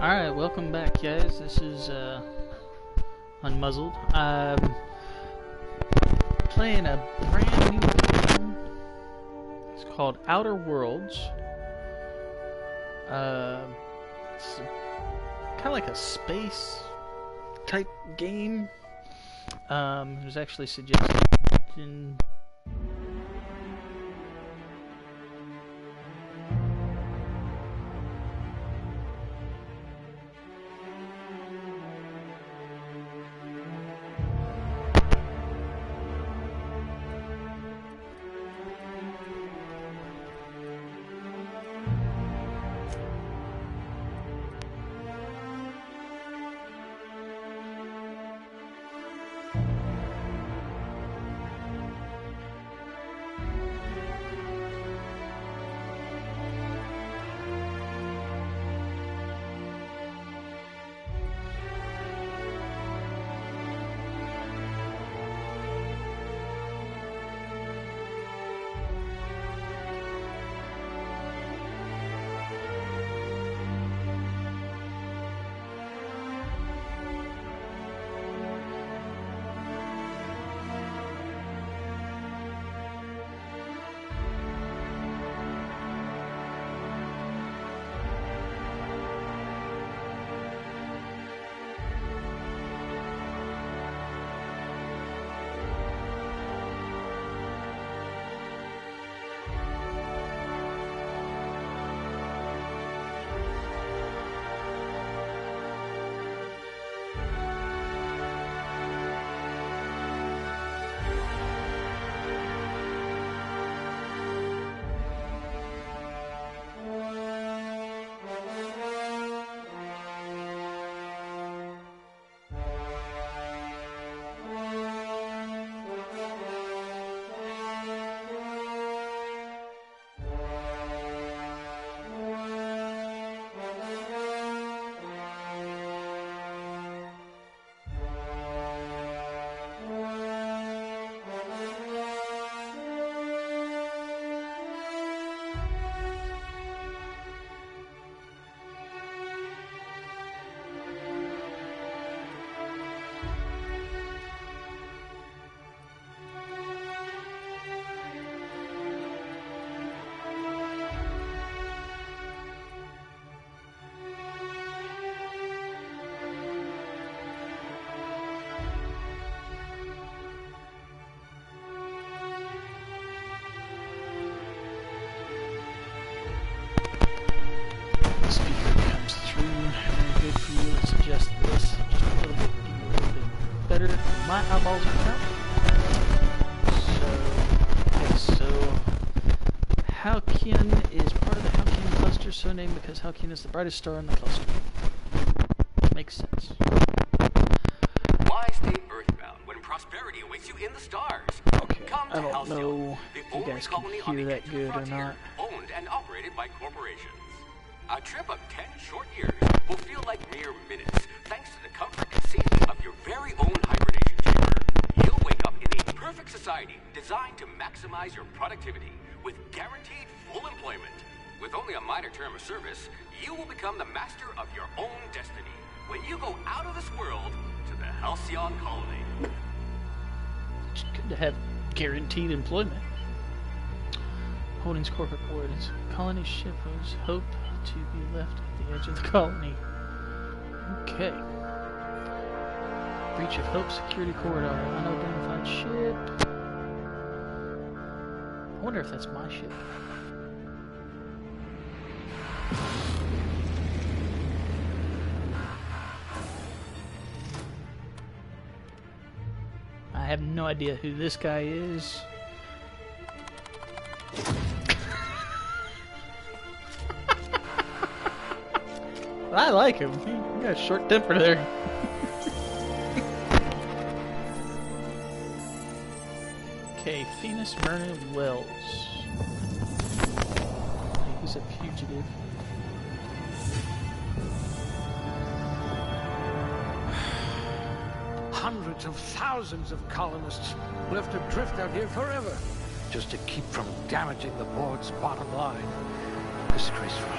Alright, welcome back, guys. This is UnMuzzled. I'm playing a brand new game. It's called Outer Worlds. It's kind of like a space type game. It was actually suggested in my eyeballs are out. So Halcyon is part of the Halcyon cluster, so named because Halcyon is the brightest star in the cluster. Makes sense. Why stay earthbound when prosperity awaits you in the stars? Okay, Come I to don't Halcyon, know the if you only guys can colony on hear the that Eastern good or frontier, not. owned and operated by corporations. A trip of 10 short years will feel like mere minutes, thanks to the comfort and safety of your very own hibernation chamber. You'll wake up in a perfect society designed to maximize your productivity with guaranteed full employment. With only a minor term of service, you will become the master of your own destiny when you go out of this world to the Halcyon colony. It's good to have guaranteed employment. Holdings corporate boards. Colony ship has hope to be left at the edge of the colony. Okay. Breach of Hope security corridor. Unidentified ship. I wonder if that's my ship. I have no idea who this guy is. I like him. He got a short temper there. Okay, Venus Vernon Wells. He's a fugitive. Hundreds of thousands of colonists left adrift out here forever, just to keep from damaging the board's bottom line. Disgraceful.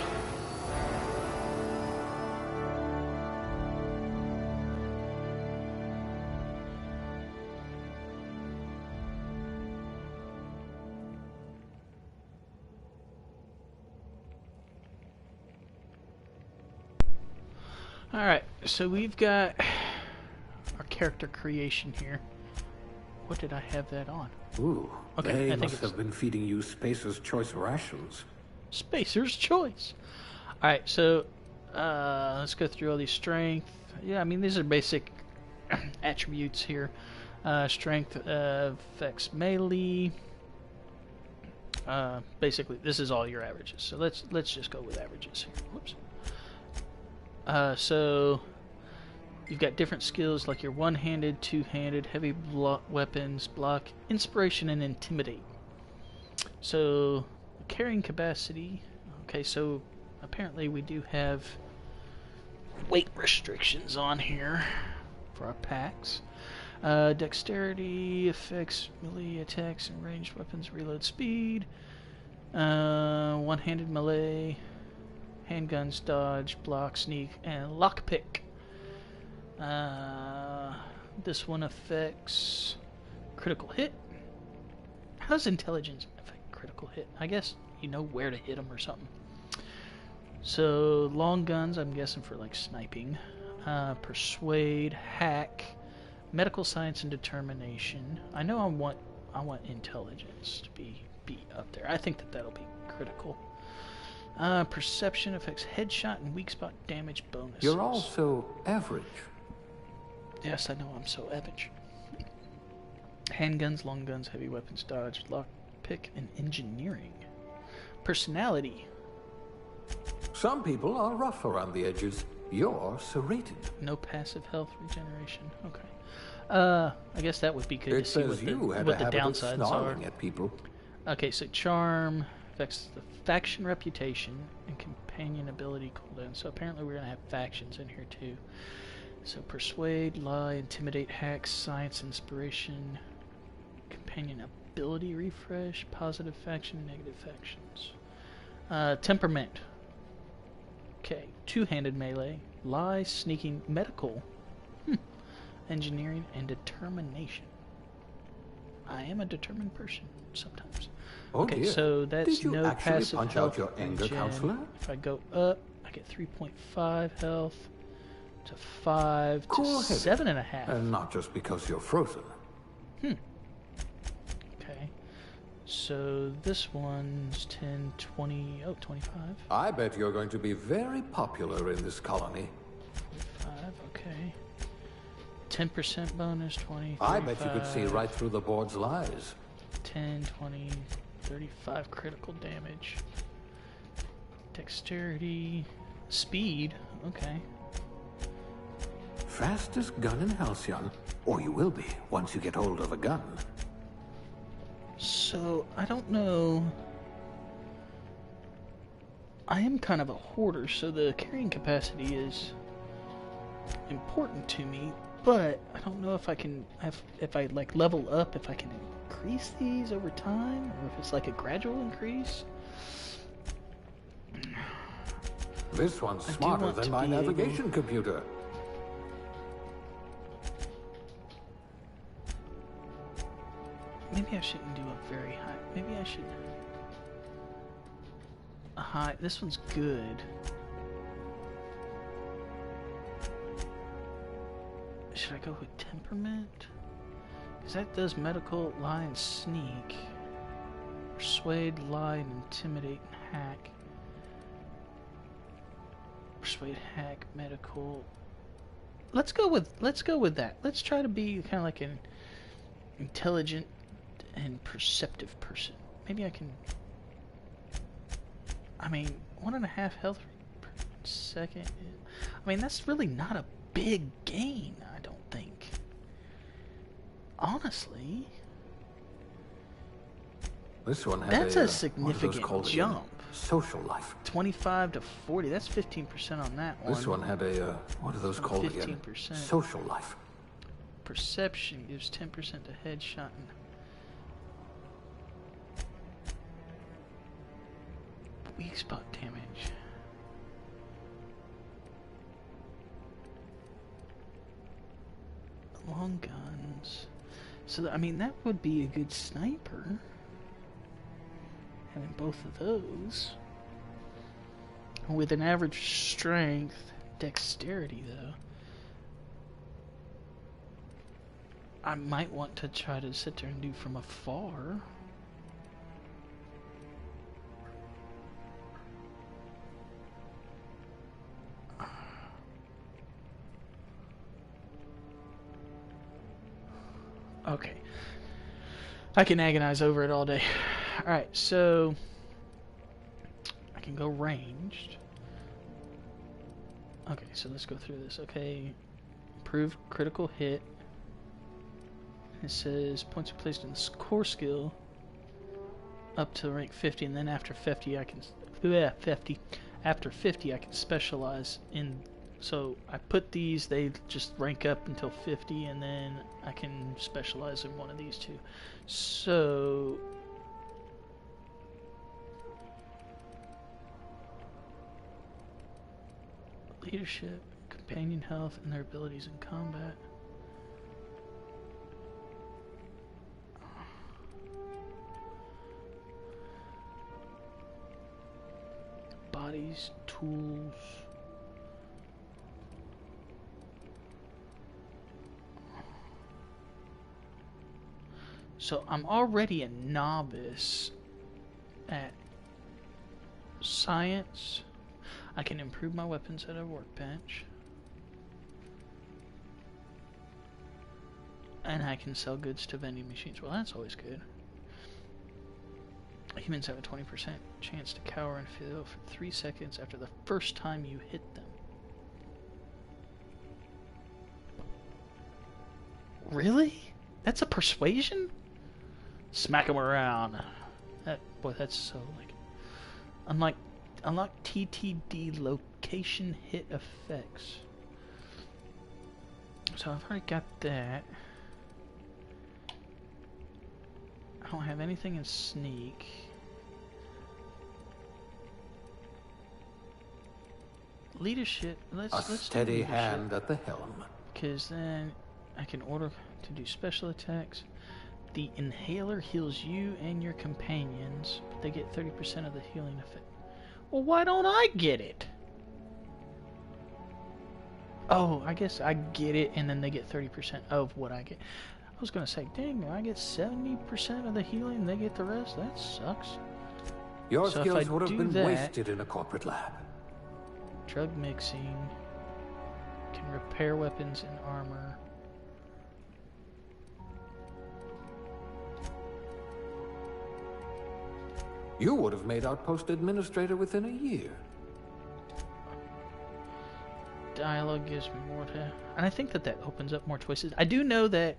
Alright, so we've got our character creation here. What did I have that on? Ooh, Okay, they I think must it's have been feeding you Spacer's Choice rations. Spacer's Choice. Alright, so let's go through all these strength. Yeah, I mean, these are basic attributes here. Strength affects melee. Basically, this is all your averages. So let's just go with averages here. Whoops. So you've got different skills like your one-handed, two-handed, heavy weapons, block, inspiration, and intimidate. So carrying capacity. Okay, so apparently we do have weight restrictions on here for our packs. Dexterity affects melee attacks and ranged weapons, reload speed. One-handed melee, handguns, dodge, block, sneak, and lockpick. This one affects critical hit. How does intelligence affect critical hit? I guess you know where to hit them or something. So long guns, I'm guessing for like sniping. Persuade, hack, medical science, and determination. I know I want intelligence to be up there. I think that'll be critical. Perception affects headshot and weak spot damage bonuses. You're also average. Yes, I know I'm so average. Handguns, long guns, heavy weapons, dodge, lockpick, and engineering. Personality. Some people are rough around the edges. You're serrated. No passive health regeneration. Okay. I guess that would be good to see what the downsides are. At people. Okay, so charm affects the faction reputation and companion ability cooldown. So apparently we're gonna have factions in here too. So persuade, lie, intimidate, hack, science, inspiration, companion ability refresh, positive faction, negative factions. Temperament. Okay, two-handed melee, lie, sneaking, medical, engineering, and determination. I am a determined person sometimes. Oh okay, dear. so that's Did you no actually passive punch health out your anger regen. counselor? If I go up, I get 3.5 health to 5 to Cool-headed. 7.5. And not just because you're frozen. Okay. So this one's 10, 20, 25. I bet you're going to be very popular in this colony. 45, okay. 10% bonus, 20, 35, I bet you could see right through the board's lies. 10, 20, 35 critical damage. Dexterity, speed, okay. Fastest gun in Halcyon. Or you will be, once you get hold of a gun. So, I don't know. I am kind of a hoarder, so the carrying capacity is important to me, but I don't know if I can, if I like level up, if I can increase these over time, or if it's like a gradual increase. This one's smarter than my navigation computer. Maybe I shouldn't do a very high. Maybe I should. A high. This one's good. Should I go with temperament? Because that does medical, lie, and sneak. Persuade, lie, and intimidate, and hack. Persuade, hack, medical. Let's go with that. Let's try to be kind of like an intelligent and perceptive person. Maybe I can. I mean, 1.5 health per second. I mean, that's really not a big gain, I don't think. Honestly. This one had That's a significant jump. Social life. 25 to 40. That's 15% on that one. This one had a what are those called again? 15%. Social life. Perception gives 10% to headshot and weak spot damage. Long guns. So, I mean, that would be a good sniper. Having both of those. With an average strength, dexterity, though. I might want to try to sit there and do from afar. Okay. I can agonize over it all day. Alright, so I can go ranged. Okay, so let's go through this. Okay. Improve critical hit. It says points are placed in the core skill up to rank 50, and then after 50 I can after 50 I can specialize in. So I put these, they just rank up until 50, and then I can specialize in one of these two. So leadership, companion health, and their abilities in combat. Bodies, tools. So I'm already a novice at science. I can improve my weapons at a workbench. And I can sell goods to vending machines. Well, that's always good. Humans have a 20% chance to cower and fail for 3 seconds after the first time you hit them. Really? That's a persuasion? Smack them around. Boy, that's so like... Unlock TTD location hit effects. So I've already got that. I don't have anything in sneak. Leadership. Let's steady hand at the helm. Because then I can order to do special attacks. The inhaler heals you and your companions, but they get 30% of the healing effect. Well, why don't I get it? Oh, I guess I get it, and then they get 30% of what I get. I was gonna say, dang, I get 70% of the healing, they get the rest? That sucks. Your skills would have been wasted in a corporate lab. Drug mixing. Can repair weapons and armor. You would have made outpost administrator within a year. Dialogue gives me more to... And I think that opens up more choices. I do know that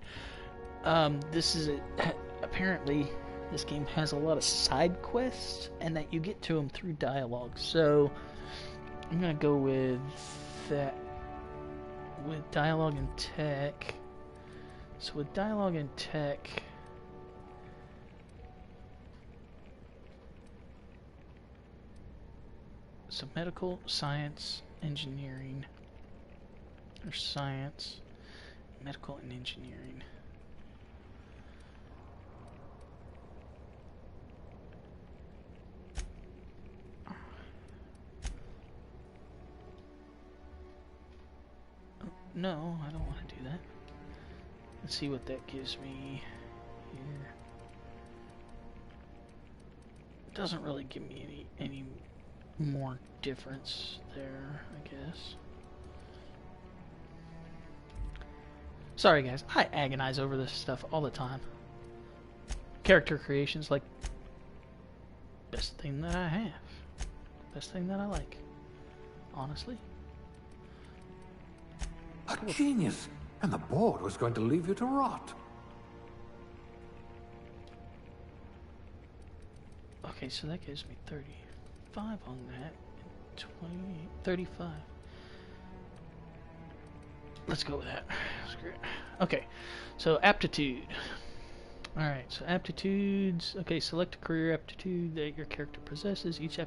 this is apparently this game has a lot of side quests, and that you get to them through dialogue. So I'm gonna go with that. With dialogue and tech. So with dialogue and tech, so medical, science, engineering, or science, medical, and engineering. No, I don't want to do that. Let's see what that gives me here. It doesn't really give me any more difference there, I guess. Sorry guys, I agonize over this stuff all the time. Character creation's like best thing that I have. Best thing that I like. Honestly. A genius! And the board was going to leave you to rot. Okay, so that gives me 35 on that. 28, 35. Let's go with that. Screw it. Okay, so aptitude. Alright, so aptitudes. Okay, select a career aptitude that your character possesses. Each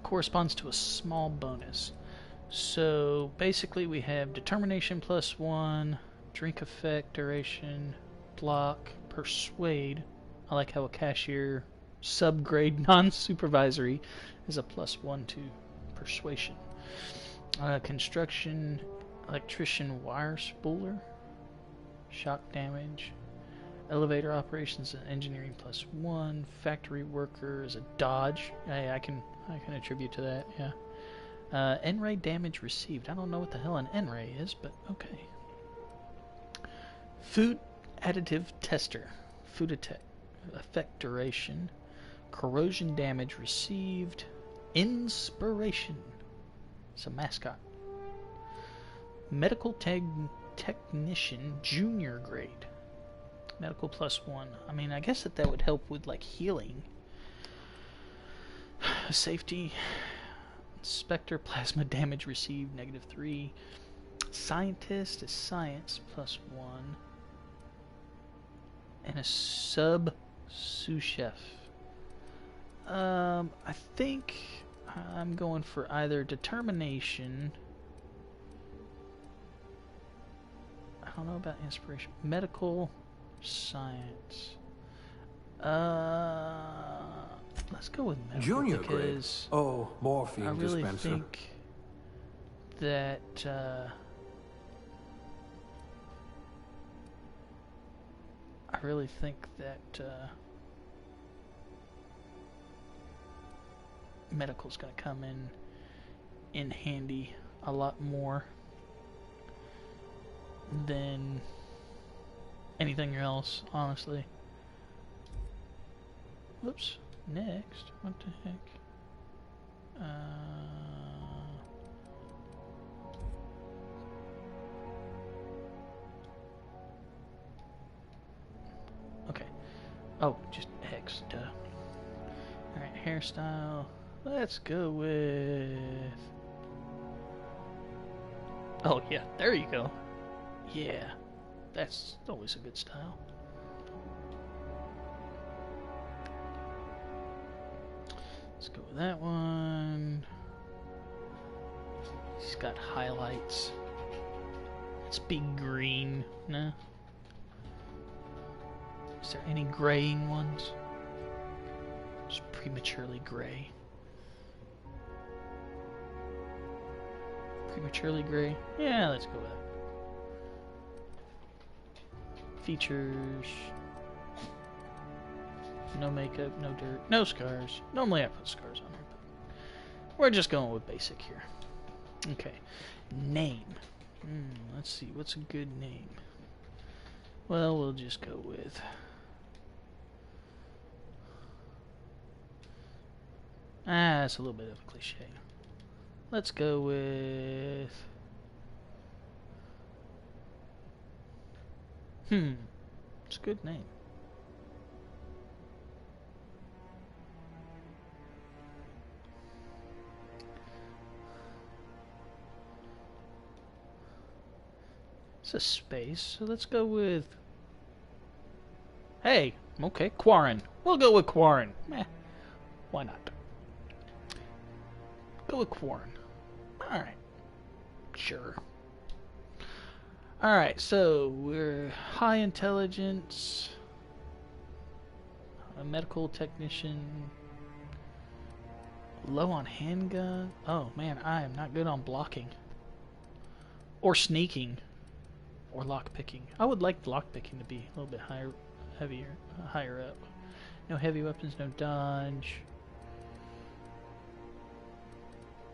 corresponds to a small bonus. So basically we have determination +1, drink effect, duration, block, persuade. I like how a cashier subgrade non-supervisory is a +1 to persuasion. Construction, electrician, wire spooler, shock damage, elevator operations and engineering +1, factory worker is a dodge. Hey, I can attribute to that. Yeah. N-ray damage received. I don't know what the hell an N-ray is, but okay. Food additive tester, food effect duration, corrosion damage received, inspiration. It's a mascot. Medical technician, junior grade. Medical +1. I mean, I guess that would help with like healing. Safety. Inspector, plasma damage received -3. Scientist is science +1. And a sous chef. I think I'm going for either determination. I don't know about inspiration. Medical, science. Let's go with medical Junior because grade. Oh, morphine I really dispenser. think that medical's going to come in handy a lot more than anything else, honestly. Whoops. Next. What the heck? Okay. Oh, just X, duh. Alright, hairstyle. Let's go with... Oh, yeah, there you go. Yeah, that's always a good style. Let's go with that one. He's got highlights. Let's be green. No. Is there any graying ones? Just prematurely gray. Prematurely gray? Yeah, let's go with that. Features. No makeup, no dirt, no scars. Normally I put scars on here, but we're just going with basic here. Okay. Name. Let's see, what's a good name? Well, we'll just go with... that's a little bit of a cliche. Let's go with... it's a good name. It's a space, so let's go with... Hey, okay, Quarren. We'll go with Quarren. Meh, why not? Go with Quarren. Alright. Sure. Alright, so we're high intelligence, a medical technician, low on handgun. Oh man, I am not good on blocking. Or sneaking. Or lockpicking. I would like lockpicking to be a little bit higher up. No heavy weapons, no dodge.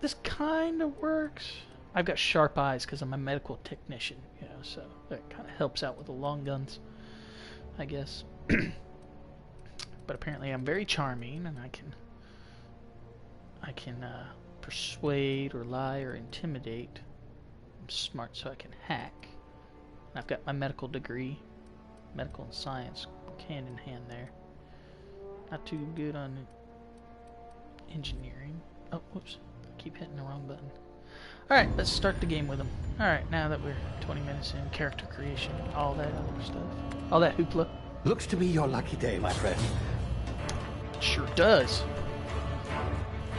This kind of works. I've got sharp eyes because I'm a medical technician, you know, so that kind of helps out with the long guns, I guess. But apparently I'm very charming, and I can persuade or lie or intimidate. I'm smart, so I can hack. And I've got my medical degree, medical and science, hand in hand there. Not too good on engineering. Oh, whoops! I keep hitting the wrong button. Alright, let's start the game with them. Alright, now that we're 20 minutes in, character creation, all that other stuff. All that hoopla. Looks to be your lucky day, my friend. Sure does.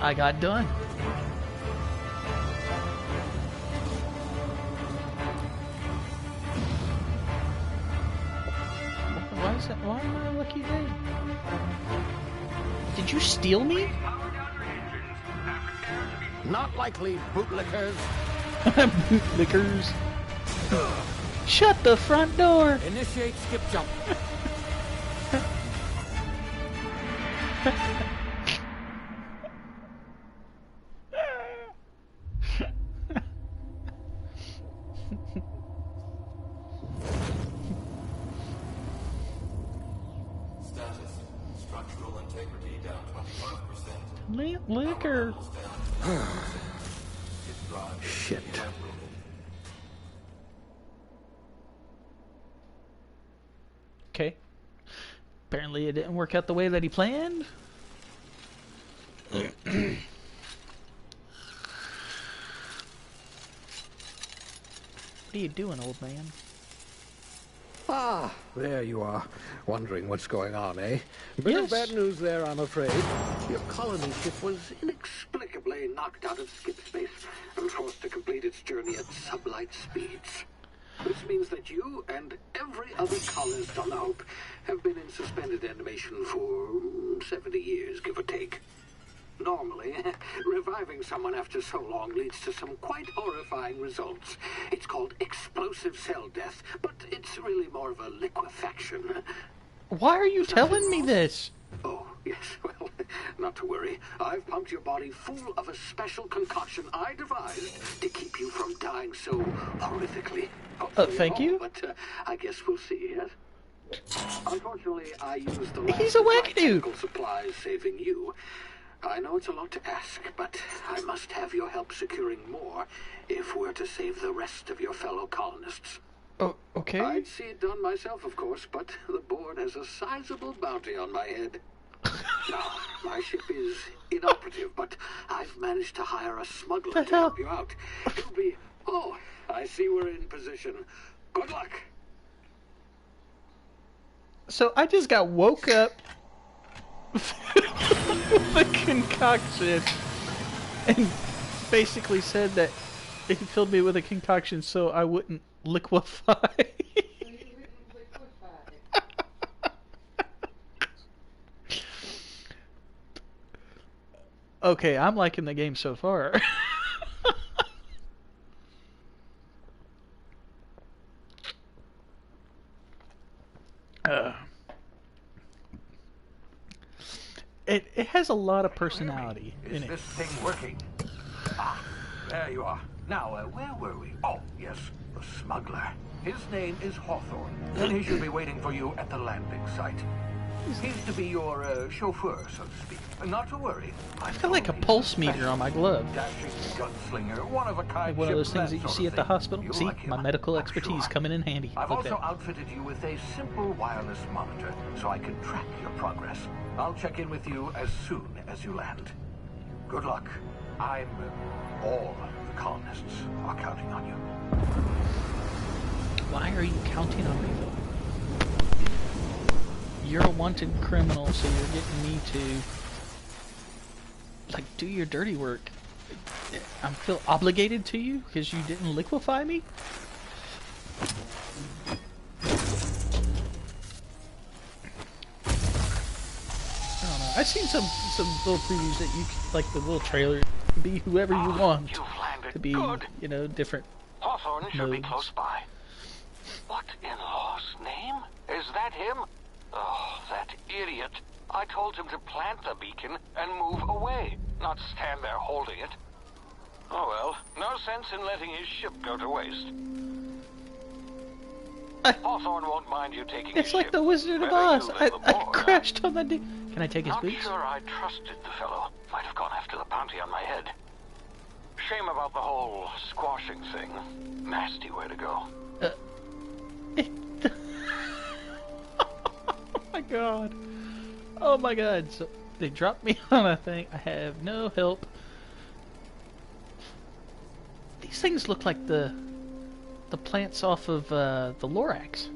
I got done. Why is that? Why am I a lucky day? Did you steal me? Not likely, bootlickers. Lickers. Shut the front door! Initiate skip jump. Status. Structural integrity down 25%. Liquor. Shit. Okay. Apparently it didn't work out the way that he planned. What are you doing, old man? Ah, there you are. Wondering what's going on, eh? Bit of Yes. bad news there, I'm afraid. Your colony ship was inexplicably knocked out of skip space and forced to complete its journey at sublight speeds. This means that you and every other colonist on the Hope have been in suspended animation for 70 years, give or take. Normally, reviving someone after so long leads to some quite horrifying results. It's called explosive cell death, but it's really more of a liquefaction. Why are you telling me this? Oh, yes, well, not to worry. I've pumped your body full of a special concoction I devised to keep you from dying so horrifically. Thank you? But I guess we'll see, yes? Unfortunately, I used the He's a last of my wackadoo. technical supplies saving you. I know it's a lot to ask, but I must have your help securing more if we're to save the rest of your fellow colonists. Oh, okay. I'd see it done myself, of course, but the board has a sizable bounty on my head. Now, my ship is inoperative, but I've managed to hire a smuggler The to hell? help you out. He'll be... Oh, I see we're in position. Good luck. So I just got woke up with a concoction and basically said that he filled me with a concoction so I wouldn't liquefy. Okay, I'm liking the game so far. It has a lot of personality in Is it. this thing working? Ah, there you are. Now, where were we? Oh, yes, the smuggler. His name is Hawthorne, and he should be waiting for you at the landing site. He's to be your chauffeur, so to speak. Not to worry. I've got like a pulse meter on my glove. Dashing gunslinger, one of a kind. Like one of those ship, things that you sort see of at the thing. hospital. You'll See, like him, my medical I'm expertise sure. coming in handy. I've Look also there. outfitted you with a simple wireless monitor so I can track your progress. I'll check in with you as soon as you land. Good luck. All the colonists are counting on you. Why are you counting on me though? You're a wanted criminal, so you're getting me to like do your dirty work. I feel obligated to you because you didn't liquefy me. I don't know. I've seen some little previews that you can, like the little trailer, be whoever you want You've landed to be, good. you know, different. Hawthorne should be modes. close by. What in law's name? Is that him? Oh, that idiot. I told him to plant the beacon and move away, not stand there holding it. Oh well, no sense in letting his ship go to waste. Hawthorne won't mind you taking It's his like ship. the Wizard of Better Oz. you I than the board, huh? crashed on the Can I take his Not boots? sure I trusted the fellow. Might have gone after the bounty on my head. Shame about the whole squashing thing. Nasty way to go. Oh my god. Oh my god. So they dropped me on a thing. I have no help. These things look like the plants off of the Lorax.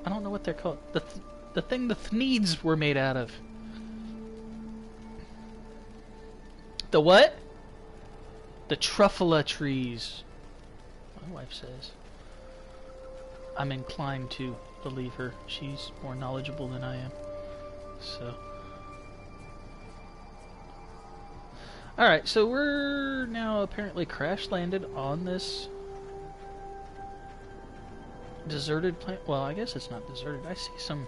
I don't know what they're called. The thing the Thneeds were made out of. The what? The Truffula trees. My wife says. I'm inclined to believe her. She's more knowledgeable than I am. So Alright, so we're now apparently crash landed on this deserted planet. Well, I guess it's not deserted. I see some...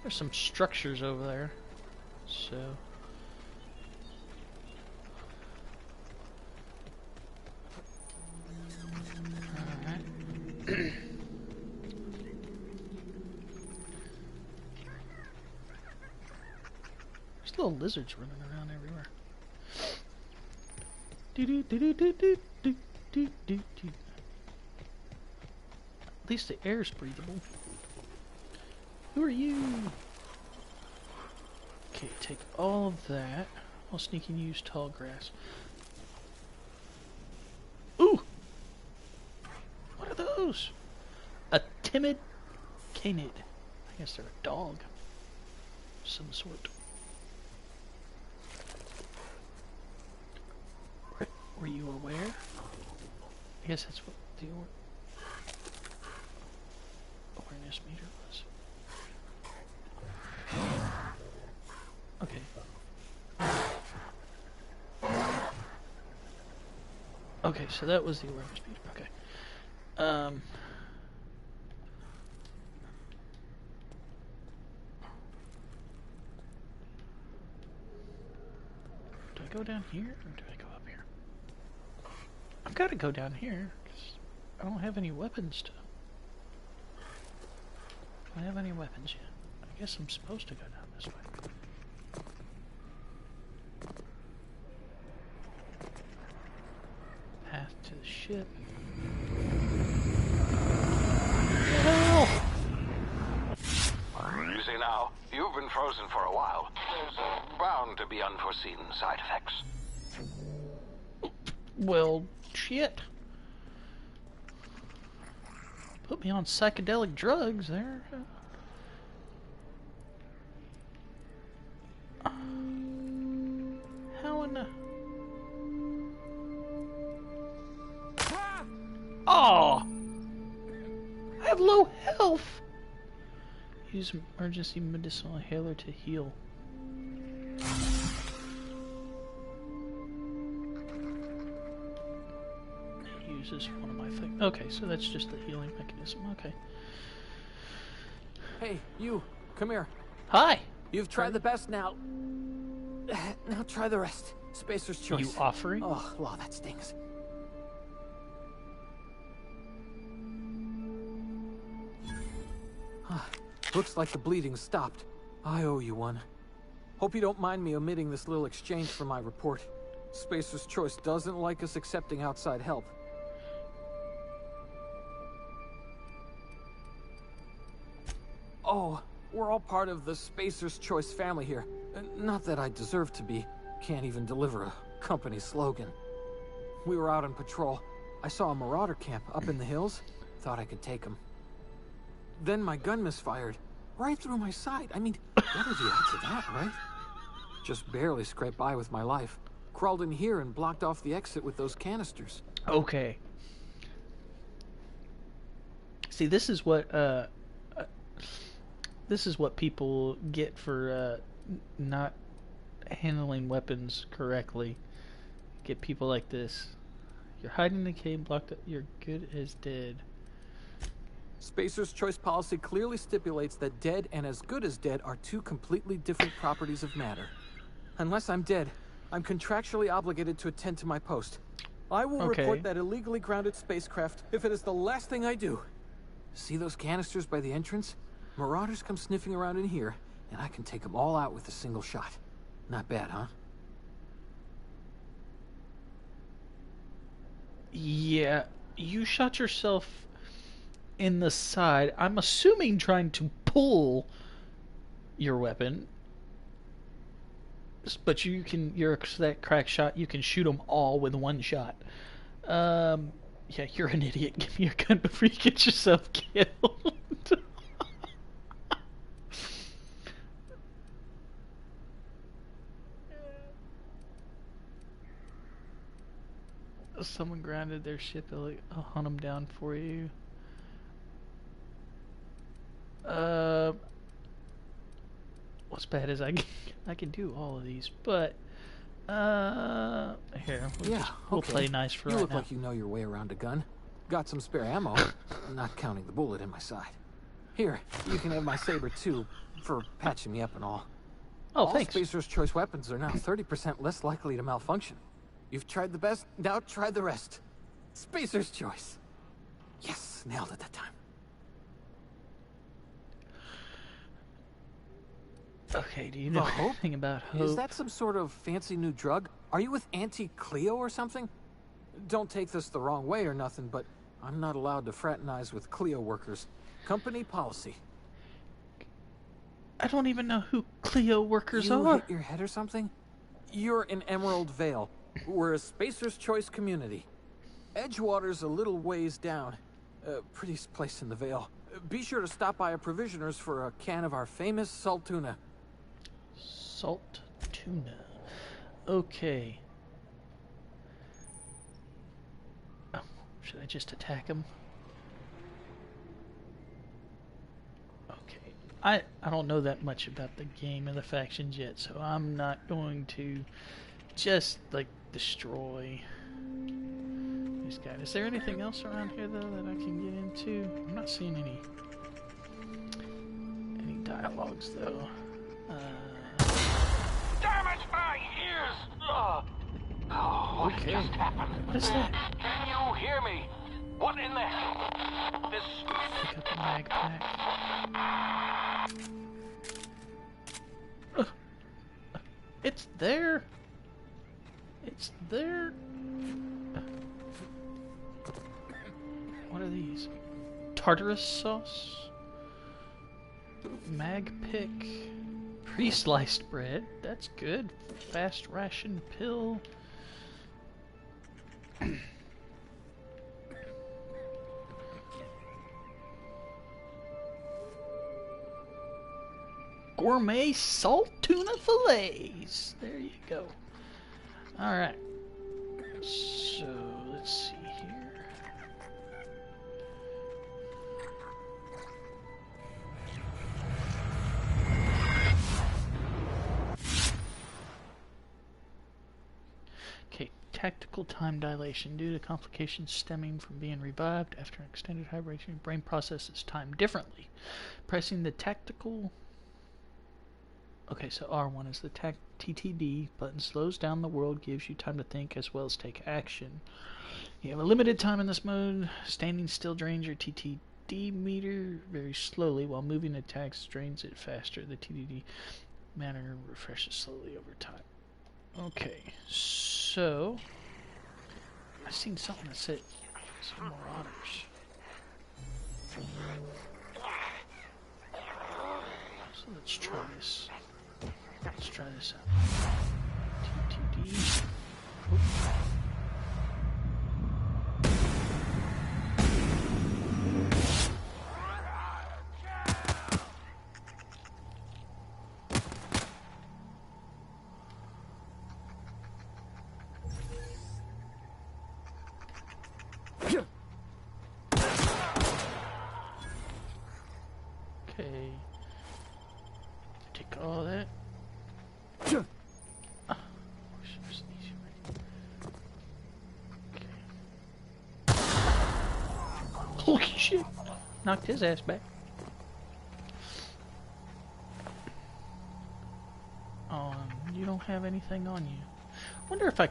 There's some structures over there. So... Alright. There's little lizards running around everywhere. At least the air's breathable. Who are you? Okay, take all of that. I'll sneak and use tall grass. Ooh! What are those? A timid canid. I guess they're a dog. Of some sort. Were you aware? I guess that's what the awareness meter was. Okay. Okay, so that was the awareness meter. Okay. Do I go down here or do I go up here? I've got to go down here because I don't have any weapons to. Do I have any weapons yet? I guess I'm supposed to go down this way. Path to the ship. Hell! You see now, you've been frozen for a while. There's bound to be unforeseen side effects. Well, shit. Put me on psychedelic drugs there. How in the... Oh! I have low health! Use emergency medicinal inhaler to heal. Uses one of my things. Okay, so that's just the healing mechanism. Okay. Hey, you, come here. Hi! You've tried the best now. Now try the rest. Spacer's choice. You offering? Oh, wow, that stings. Looks like the bleeding stopped. I owe you one. Hope you don't mind me omitting this little exchange for my report. Spacer's choice doesn't like us accepting outside help. Oh, we're all part of the Spacer's Choice family here. Not that I deserve to be. Can't even deliver a company slogan. We were out on patrol. I saw a marauder camp up in the hills. Thought I could take them. Then my gun misfired. Right through my side. I mean, what are the odds of that, right? Just barely scraped by with my life. Crawled in here and blocked off the exit with those canisters. Okay. See, this is what people get for not handling weapons correctly. Get people like this. You're hiding in the cave, blocked up. You're good as dead. Spacer's Choice policy clearly stipulates that dead and as good as dead are two completely different properties of matter. Unless I'm dead, I'm contractually obligated to attend to my post. I will report that illegally grounded spacecraft if it is the last thing I do. See those canisters by the entrance? Marauders come sniffing around in here, and I can take them all out with a single shot. Not bad, huh? Yeah, you shot yourself in the side. I'm assuming trying to pull your weapon. But you're that crack shot, you can shoot them all with one shot. Yeah, you're an idiot. Give me your gun before you get yourself killed. Someone grounded their ship. I'll hunt them down for you. What's bad is I can do all of these, but Here. Yeah, We'll okay. play nice for You right look now. like you know your way around a gun. Got some spare ammo, not counting the bullet in my side. Here, you can have my saber too, for patching me up and all. Oh, All thanks. Spacer's Choice weapons are now 30% less likely to malfunction. You've tried the best, now try the rest. Spacer's Choice. Yes, nailed it that time. Okay, do you know anything about hope? Is that some sort of fancy new drug? Are you with Auntie Cleo or something? Don't take this the wrong way or nothing, but I'm not allowed to fraternize with Cleo workers. Company policy. I don't even know who Cleo workers You are. hit your head or something? You're in Emerald Vale. We're a Spacer's Choice community. Edgewater's a little ways down. Prettiest place in the Vale. Be sure to stop by a provisioner's for a can of our famous salt tuna. Salt tuna. Okay. Oh, should I just attack him? Okay. I don't know that much about the game and the factions yet, so I'm not going to just like destroy this guy. Is there anything else around here though that I can get into? I'm not seeing any dialogues though. Damn it, my ears! What Okay. just happened? What is that? Can you hear me? What in the hell? This... Pick up a mag pack. It's there. It's there. What are these? Tartarus sauce? Mag pick. Pre-sliced bread. That's good. Fast ration pill. Gourmet salt tuna fillets. There you go. Alright. So, let's see here. Okay, tactical time dilation. Due to complications stemming from being revived after an extended hibernation, brain processes time differently. Pressing the tactical... Okay, so R1 is the TTD button. Slows down the world, gives you time to think as well as take action. You have a limited time in this mode. Standing still drains your TTD meter very slowly, while moving attacks drains it faster. The TTD manner refreshes slowly over time. Okay, so I've seen something that said some marauders. So let's try this. Let's try this out. TTD. Okay. Take all that. Ah, wish there was an easy way. Okay. Holy shit! Knocked his ass back. You don't have anything on you. Wonder if I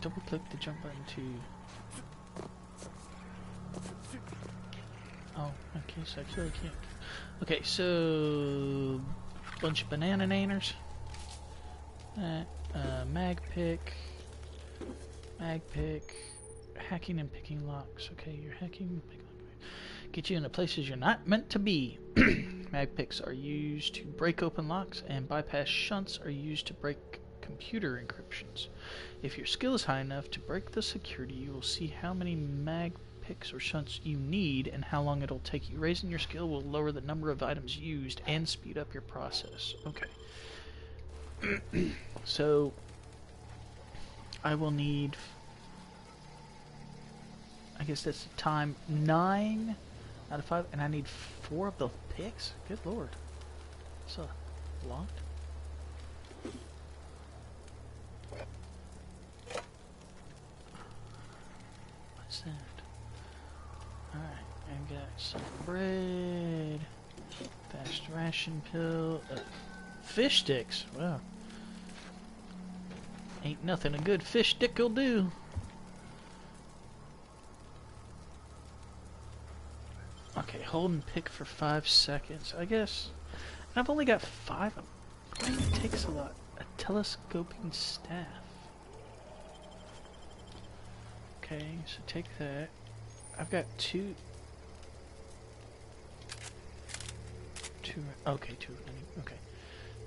double click the jump button to... Oh, okay, so I clearly can't. Okay, so bunch of banana naners. Mag pick, hacking and picking locks. Okay, you're hacking and picking locks. Get you into places you're not meant to be. Mag picks are used to break open locks, and bypass shunts are used to break computer encryptions. If your skill is high enough to break the security, you will see how many mag picks or shunts you need and how long it'll take you. Raising your skill will lower the number of items used and speed up your process. Okay. So I will need, I guess that's time 9 out of 5, and I need 4 of the picks? Good lord. So locked? Alright, I got some bread, fast ration pill, fish sticks. Wow. Ain't nothing a good fish stick will do. Okay, hold and pick for 5 seconds. I guess I've only got 5 of them. It takes a lot. A telescoping staff. Okay, so take that. I've got two. Okay, 2. Okay.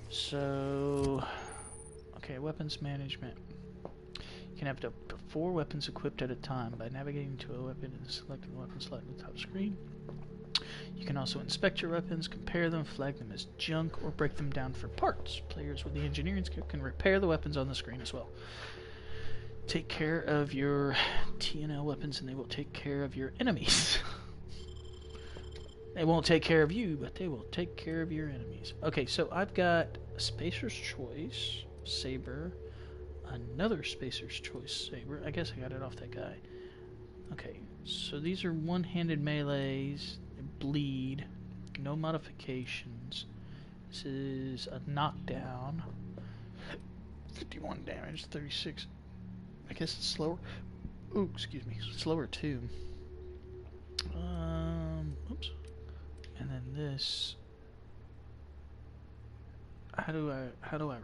So, okay, weapons management. You can have up to 4 weapons equipped at a time by navigating to a weapon and selecting the weapon slot in the top screen. You can also inspect your weapons, compare them, flag them as junk, or break them down for parts. Players with the engineering skill can repair the weapons on the screen as well. Take care of your TNL weapons and they will take care of your enemies. They won't take care of you, but they will take care of your enemies. Okay, so I've got Spacer's Choice, Saber, another Spacer's Choice Saber. I guess I got it off that guy. Okay, so these are one-handed melees. They bleed. No modifications. This is a knockdown. 51 damage, 36. I guess it's slower. Ooh, excuse me. Slower too. Oops. And then this. How do I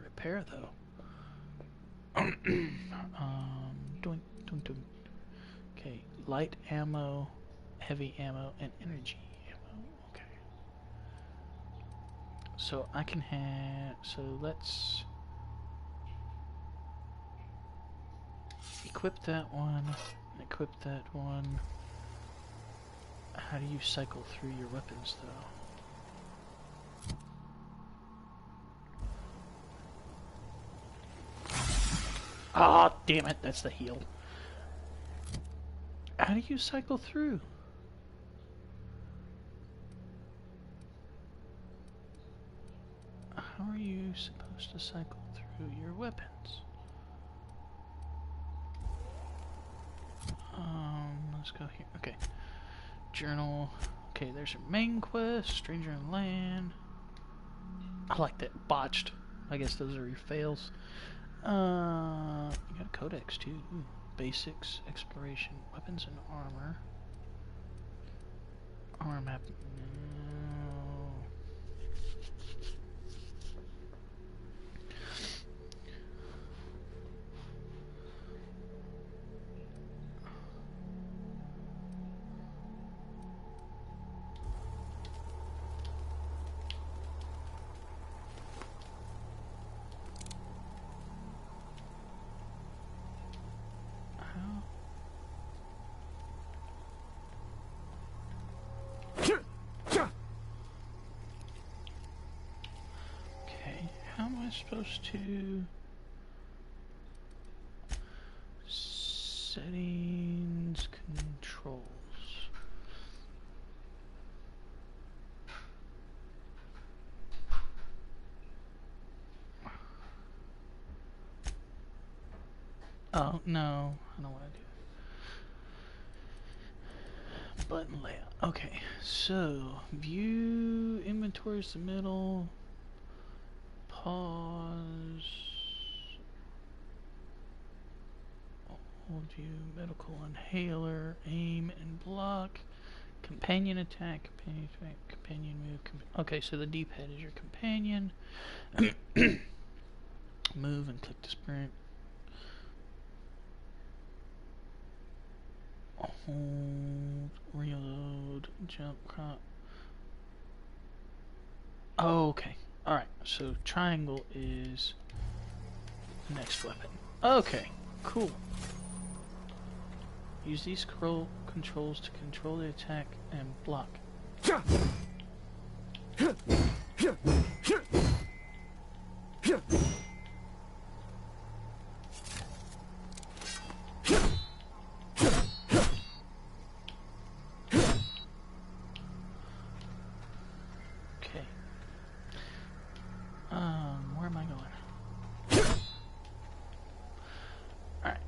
repair though? Doink, doink, doink. Okay, light ammo, heavy ammo, and energy ammo. Okay. So I can have. So let's equip that one. Equip that one. How do you cycle through your weapons, though? Ah, oh, damn it, that's the heal. How do you cycle through? How are you supposed to cycle through your weapons? Let's go here. Okay. Journal. Okay, there's your main quest. Stranger in Land. I like that. Botched. I guess those are your fails. You got a codex too. Ooh. Basics, exploration, weapons and armor. Armor map. No. Supposed to settings controls. Oh no, I don't want to do it. Button layout. Okay, so view inventory is the middle. Pause. Hold view, medical inhaler, aim and block, companion attack, companion move. Okay, so the D-pad is your companion. Move and click to sprint. Hold, reload, jump, crop. Oh, okay. Alright, so triangle is the next weapon. Okay, cool. Use these controls to control the attack and block.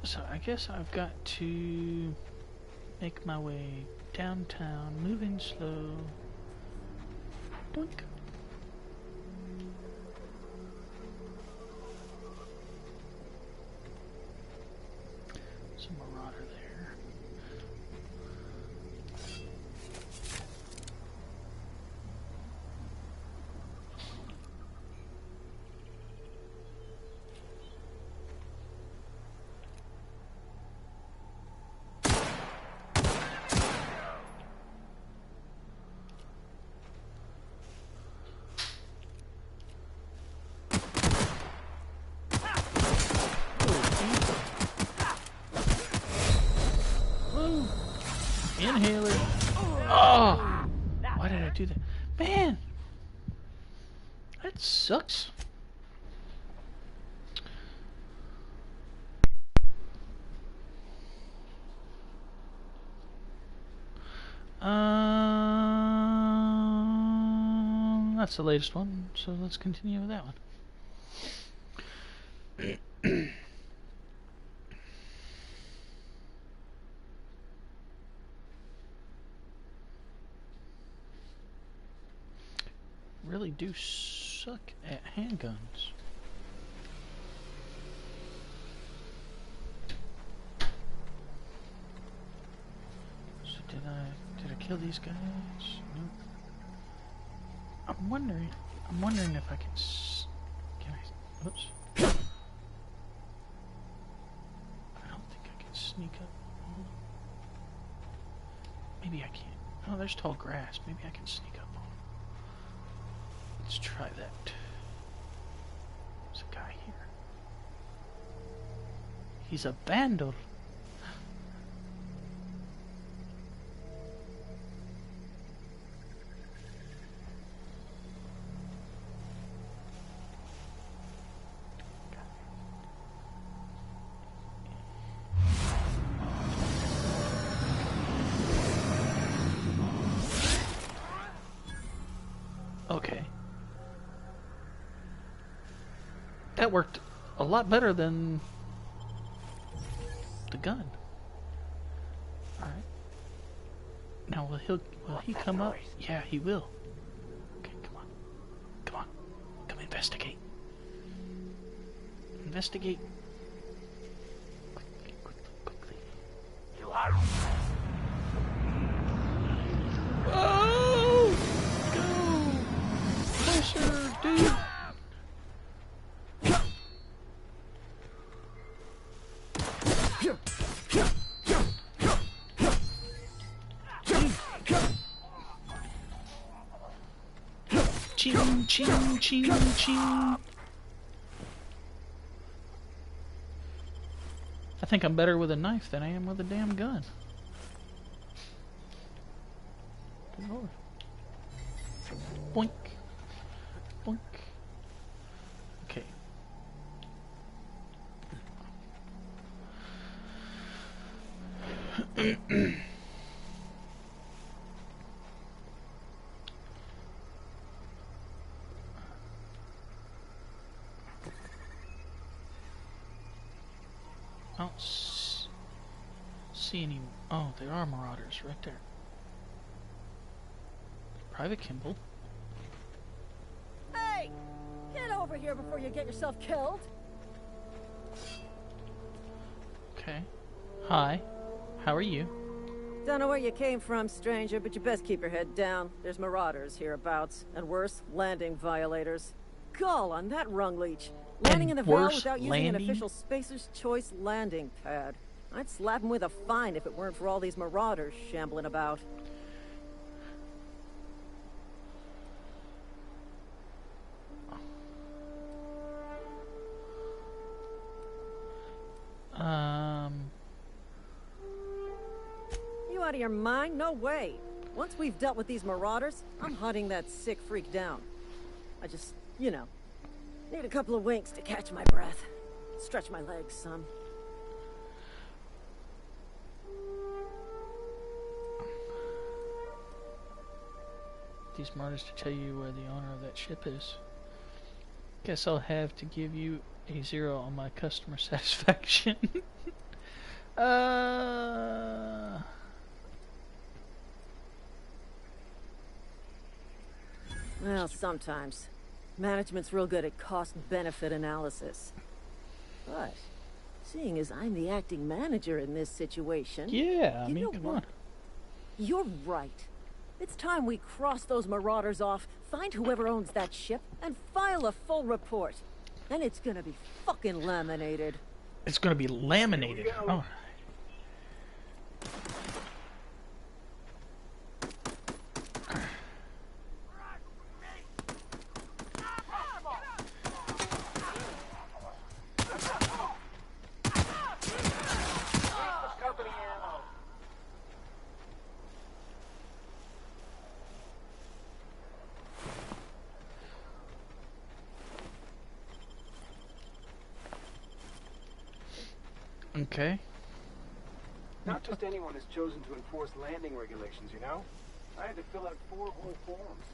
So I guess I've got to make my way downtown, moving slow. Boink. Some marauder there. Inhaler. Oh! Why did I do that? Man! That sucks. That's the latest one, so let's continue with that one. Really do suck at handguns. So did I kill these guys? Nope. I'm wondering if I can oops. I don't think I can sneak up. Maybe I can't. Oh, there's tall grass. Maybe I can sneak up on them. Let's try that. There's a guy here. He's a vandal. Okay. That worked a lot better than the gun. Alright. Now will he come up? Yeah, he will. Okay, come on. Come on. Come investigate. Investigate. Quickly, quickly, quickly. You are. Oh! Go! Closer, dude! Ching, ching, ching, ching. I think I'm better with a knife than I am with a damn gun. Good lord. Boink. Boink. Okay. I don't see any. Oh, there are marauders right there. Private Kimball. Hey! Get over here before you get yourself killed! Okay. Hi. How are you? Don't know where you came from, stranger, but you best keep your head down. There's marauders hereabouts, and worse, landing violators. Gall on that rung leech. Landing in the Vale without using an official Spacer's Choice landing pad. I'd slap him with a fine if it weren't for all these marauders shambling about. You out of your mind? No way. Once we've dealt with these marauders, I'm hunting that sick freak down. I just, you know, need a couple of winks to catch my breath. Stretch my legs some. These marauders to tell you where the owner of that ship is. Guess I'll have to give you a 0 on my customer satisfaction. Well, sometimes. Management's real good at cost-benefit analysis. But, seeing as I'm the acting manager in this situation... Yeah, I mean, come on. You're right. It's time we cross those marauders off, find whoever owns that ship, and file a full report. Then it's gonna be fucking laminated. It's gonna be laminated. Oh. Okay. Not just anyone is chosen to enforce landing regulations, you know? I had to fill out 4 whole forms.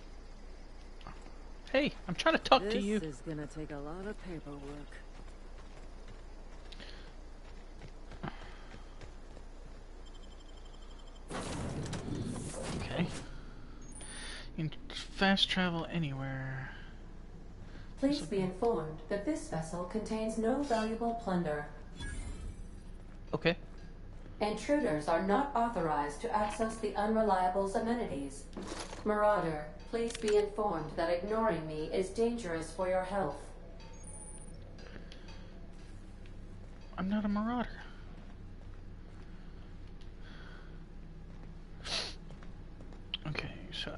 Hey, I'm trying to talk to you. This is gonna take a lot of paperwork. Okay. You can fast travel anywhere. Please be informed that this vessel contains no valuable plunder. Okay. Intruders are not authorized to access the Unreliable's amenities. Marauder, please be informed that ignoring me is dangerous for your health. I'm not a marauder. Okay, so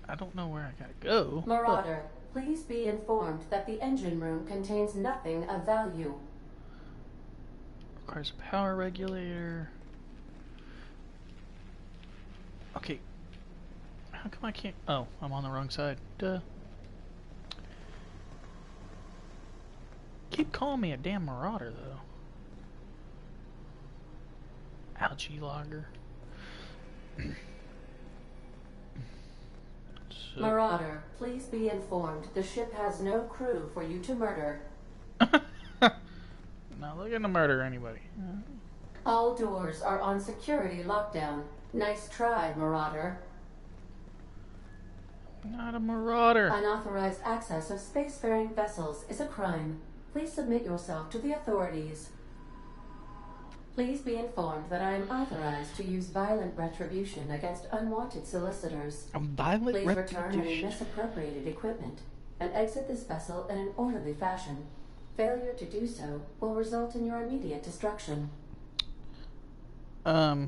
I don't know where I gotta go. Marauder, please be informed that the engine room contains nothing of value. Requires a power regulator. Okay. How come I can't... Oh, I'm on the wrong side. Duh. Keep calling me a damn marauder, though. Algae logger. So. Marauder, please be informed the ship has no crew for you to murder. Not looking to murder anybody. All doors are on security lockdown. Nice try, Marauder. Not a marauder. Unauthorized access of spacefaring vessels is a crime. Please submit yourself to the authorities. Please be informed that I am authorized to use violent retribution against unwanted solicitors. A violent Please return any retribution? misappropriated equipment and exit this vessel in an orderly fashion. Failure to do so will result in your immediate destruction. I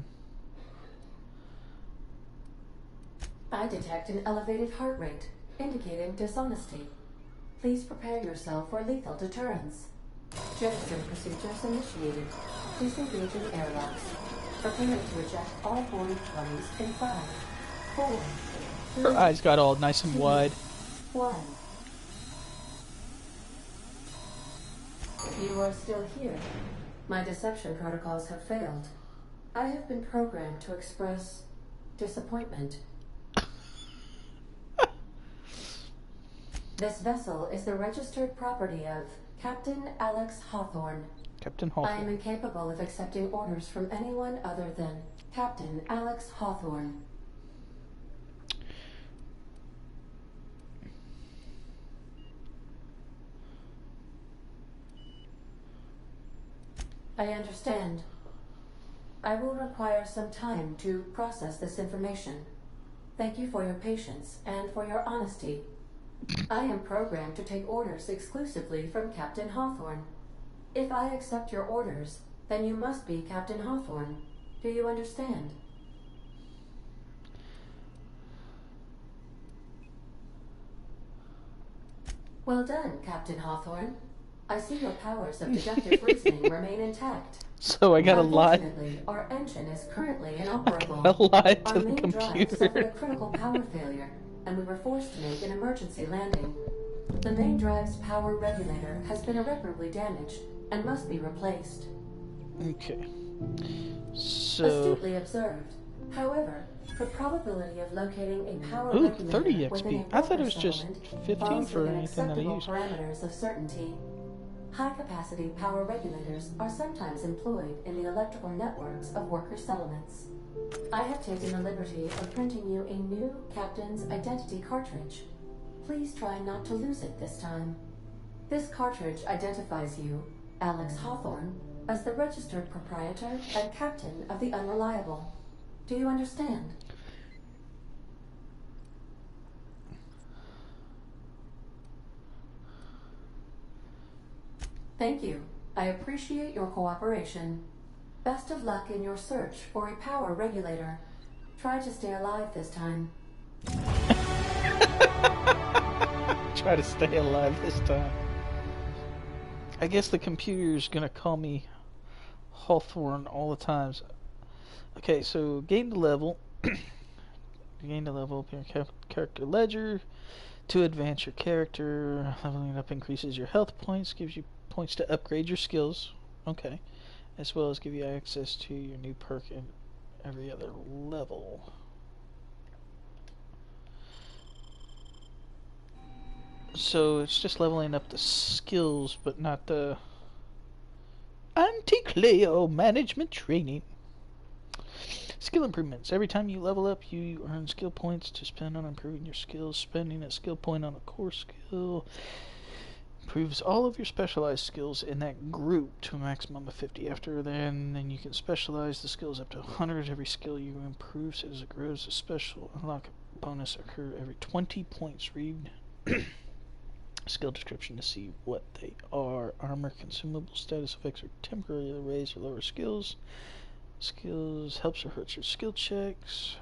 detect an elevated heart rate, indicating dishonesty. Please prepare yourself for lethal deterrence. Gesture procedures initiated. Please engage in airlocks. Prepare to eject all boarding parties in 5, 4, 3, Her eyes got all nice and 2, wide. 1. You are still here. My deception protocols have failed. I have been programmed to express disappointment. This vessel is the registered property of Captain Alex Hawthorne. Captain I Hawthorne. am incapable of accepting orders from anyone other than Captain Alex Hawthorne. I understand. I will require some time to process this information. Thank you for your patience and for your honesty. I am programmed to take orders exclusively from Captain Hawthorne. If I accept your orders, then you must be Captain Hawthorne. Do you understand? Well done, Captain Hawthorne. I see your powers of deductive reasoning remain intact. So I gotta lie. Unfortunately, our engine is currently inoperable. I lied to Our the main drive computer. suffered a critical power failure, and we were forced to make an emergency landing. The main drive's power regulator has been irreparably damaged and must be replaced. Okay. So. Astutely observed. However, the probability of locating a power Ooh, regulator 30 within XP. a I thought it was Wilker just settlement 15 falls for within anything that I acceptable use. parameters of certainty. High-capacity power regulators are sometimes employed in the electrical networks of worker settlements. I have taken the liberty of printing you a new Captain's Identity cartridge. Please try not to lose it this time. This cartridge identifies you, Alex Hawthorne, as the registered proprietor and captain of the Unreliable. Do you understand? Thank you. I appreciate your cooperation. Best of luck in your search for a power regulator. Try to stay alive this time. Try to stay alive this time. I guess the computer's gonna call me Hawthorne all the times. Okay, so gain the level. Gain the level, open your character ledger. To advance your character, leveling up increases your health points, gives you points to upgrade your skills. Okay. As well as give you access to your new perk in every other level. So it's just leveling up the skills, but not the anti-Cleo management training. Skill improvements. Every time you level up, you earn skill points to spend on improving your skills. Spending a skill point on a core skill improves all of your specialized skills in that group to a maximum of 50. After then you can specialize the skills up to 100. Every skill you improve as it grows. A special unlock bonus occur every 20 points. Read skill description to see what they are. Armor, consumable, status effects, or temporarily raise or lower skills. Skills helps or hurts your skill checks.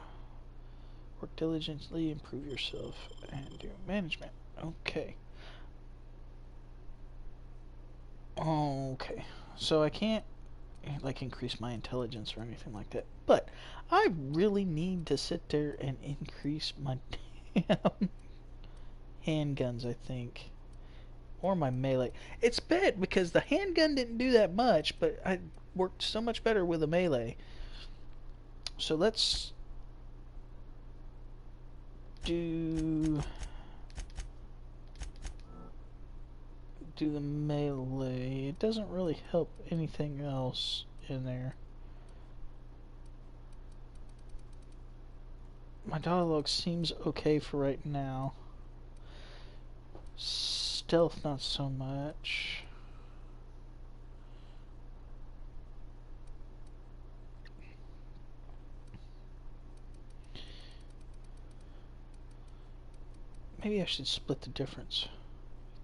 Work diligently, improve yourself, and do management. Okay. Okay. So I can't like increase my intelligence or anything like that. But I really need to sit there and increase my damn handguns, I think. Or my melee. It's bad because the handgun didn't do that much, but I worked so much better with a melee. So let's do the melee. It doesn't really help anything else in there. My dialogue seems okay for right now. Stealth not so much. Maybe I should split the difference.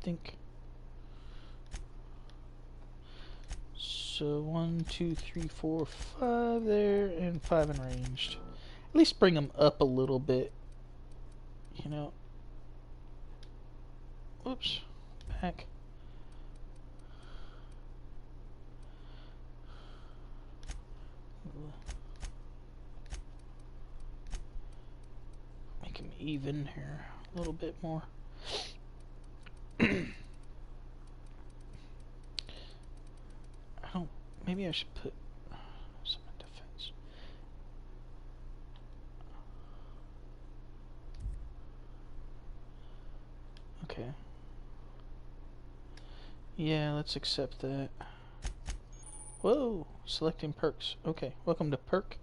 I think. So 1, 2, 3, 4, 5 there, and 5 in ranged. At least bring them up a little bit. You know. Whoops. Back. Make them even here a little bit more. Maybe I should put some defense. Okay. Yeah, let's accept that. Whoa! Selecting perks. Okay, welcome to perk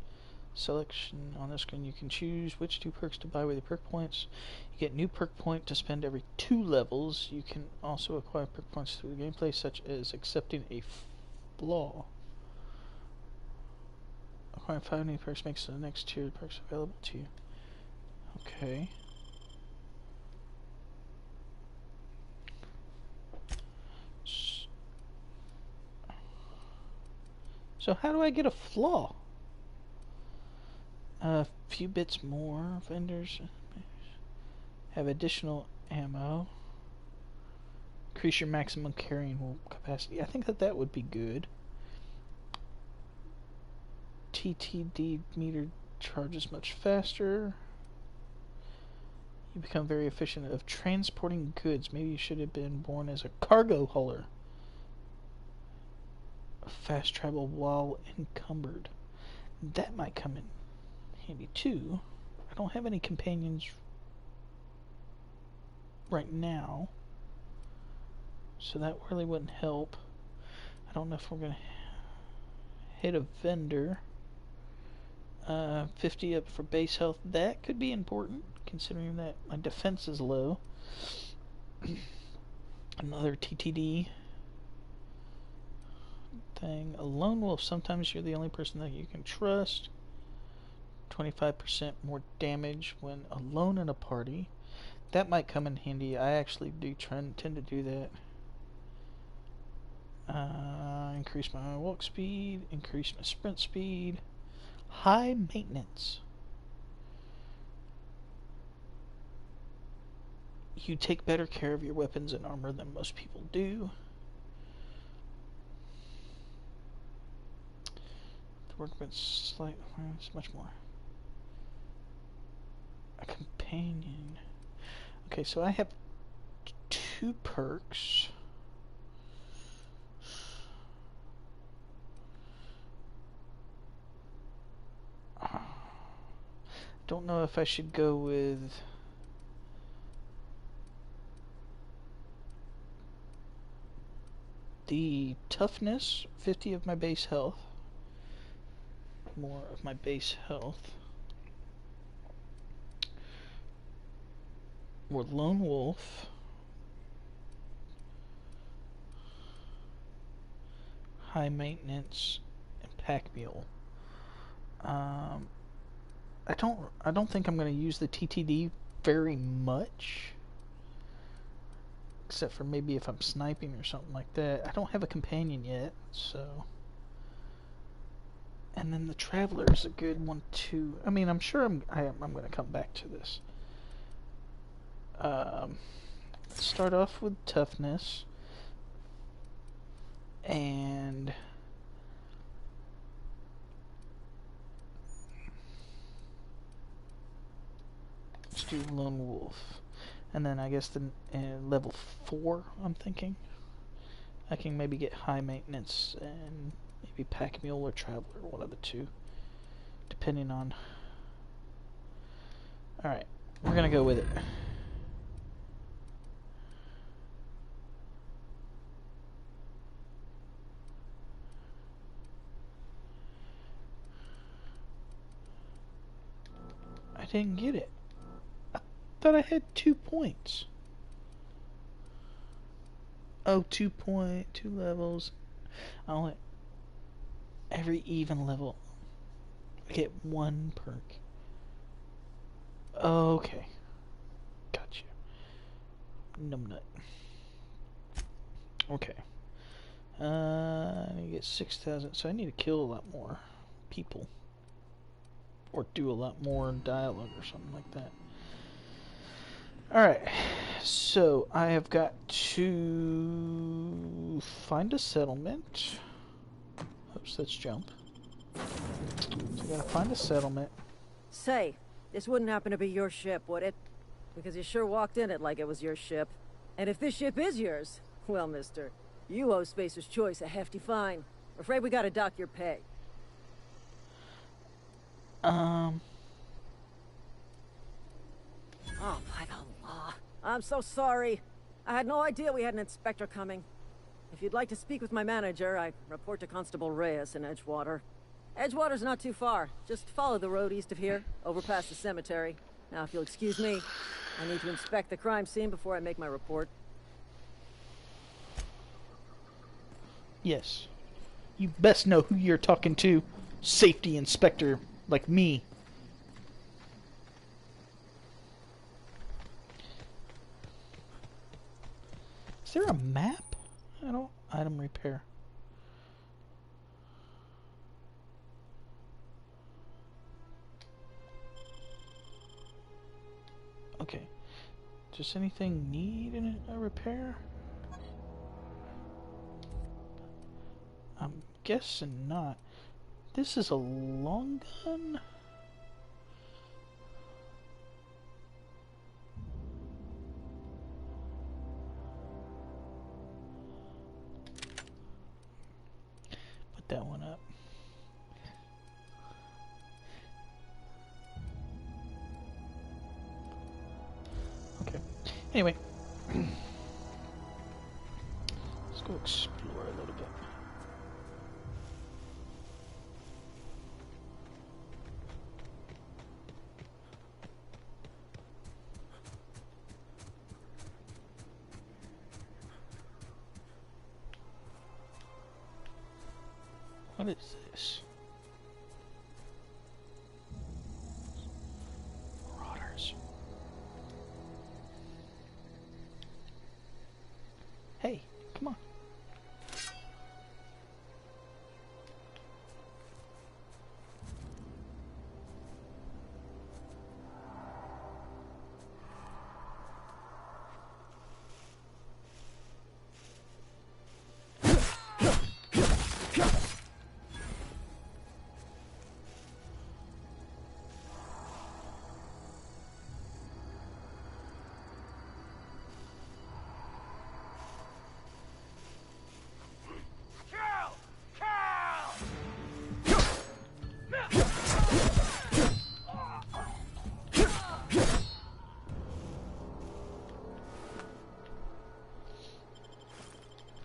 selection. On this screen you can choose which 2 perks to buy with your perk points. You get new perk point to spend every 2 levels. You can also acquire perk points through the gameplay, such as accepting a flaw. Acquiring 5 new perks makes the next tier of perks available to you. Okay. So how do I get a flaw? A few bits more. Vendors have additional ammo. Increase your maximum carrying capacity. I think that would be good. TTD meter charges much faster. You become very efficient of transporting goods. Maybe you should have been born as a cargo hauler. Fast travel while encumbered. That might come in handy too. I don't have any companions right now, so that really wouldn't help. I don't know if we're gonna hit a vendor. 50 up for base health. That could be important, considering that my defense is low. Another TTD thing. A lone wolf, sometimes you're the only person that you can trust. 25% more damage when alone in a party. That might come in handy. I actually do tend to do that. Increase my walk speed, increase my sprint speed. High maintenance. You take better care of your weapons and armor than most people do. The workbench slight, it's much more. A companion. Okay, so I have 2 perks. Don't know if I should go with the toughness, 50 of my base health, more of my base health, or lone wolf, high maintenance, and pack mule. I don't think I'm going to use the TTD very much, except for maybe if I'm sniping or something like that. I don't have a companion yet, so. And then the Traveler is a good one too. I mean, I'm sure I'm going to come back to this. Let's start off with toughness, and let's do Lone Wolf. And then I guess the level 4, I'm thinking. I can maybe get high maintenance and maybe Pack Mule or Traveler, one of the two. Depending on... Alright, we're gonna go with it. I didn't get it. I thought I had 2 points. Oh, 2 levels. I only... Every even level, I get 1 perk. Okay. Gotcha. Numbnut. Okay. I need to get 6,000, so I need to kill a lot more people. Or do a lot more dialogue or something like that. Alright, so I have got to find a settlement. Oops, let's jump. So I gotta find a settlement. Say, this wouldn't happen to be your ship, would it? Because you sure walked in it like it was your ship. And if this ship is yours, well, mister, you owe Spacer's Choice a hefty fine. Afraid we gotta dock your pay. Oh, by the law. I'm so sorry. I had no idea we had an inspector coming. If you'd like to speak with my manager, I report to Constable Reyes in Edgewater. Edgewater's not too far. Just follow the road east of here, over past the cemetery. Now, if you'll excuse me, I need to inspect the crime scene before I make my report. yes. You best know who you're talking to. Safety inspector like me. Is there a map? I don't... Item repair. Okay. Does anything need a repair? I'm guessing not. This is a long gun? Put that one up. Okay. Anyway. Let's go explore a little bit. What is this? Marauders. Hey, come on.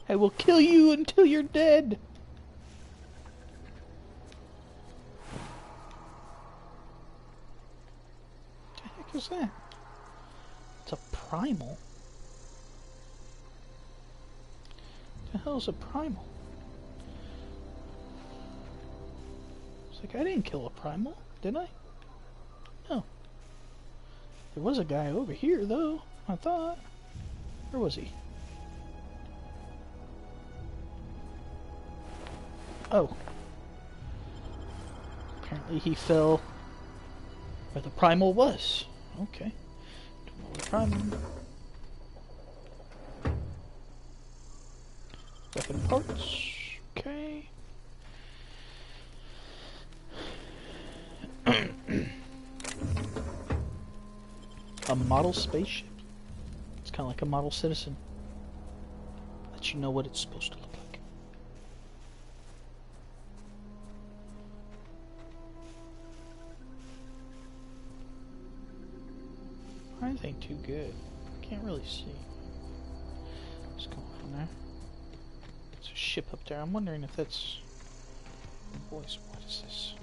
I will kill you until you're dead. What the heck is that? It's a primal. What the hell is a primal? It's like I didn't kill a primal, did I? No. There was a guy over here though, I thought. Where was he? Oh. Apparently he fell where the primal was. Okay. Don't know where primal. Weapon parts. Okay. A model spaceship. It's kind of like a model citizen. Let you know what it's supposed to look like. Eyes ain't too good. Can't really see. Let's go from there. There's a ship up there. I'm wondering if that's... Boys, what is this?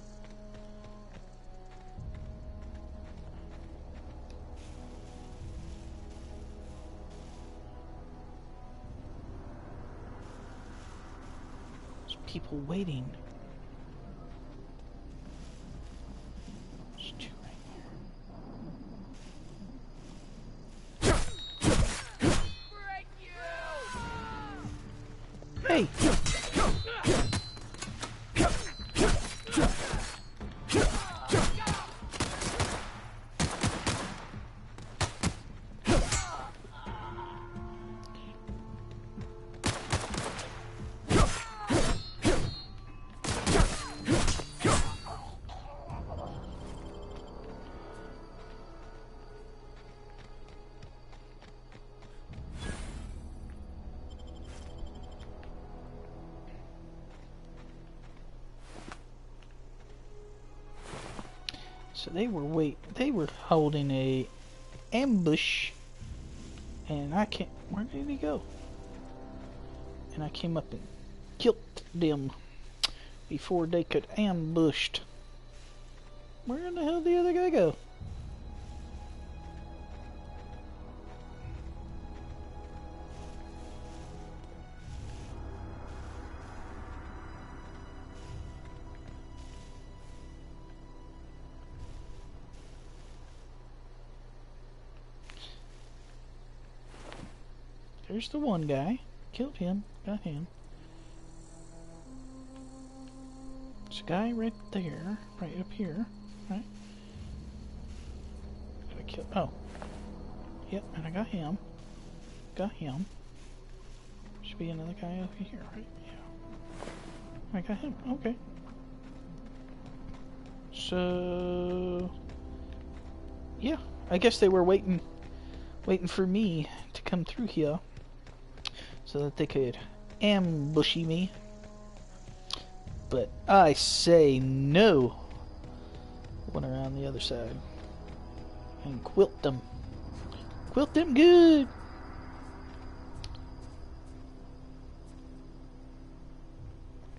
There's people waiting. There's two right here. Hey! So they were holding a ambush, and I can't, where did he go? And I came up and killed them before they could ambushed. Where in the hell did the other guy go? There's the one guy. Killed him. Got him. There's a guy right there. Right up here. Right? Gotta kill. Oh. Yep, and I got him. Got him. Should be another guy over here, right? Yeah. I got him. Okay. So... yeah. I guess they were waiting for me to come through here, so that they could ambush me. But I say no. Went around the other side and quilt them. Quilt them good.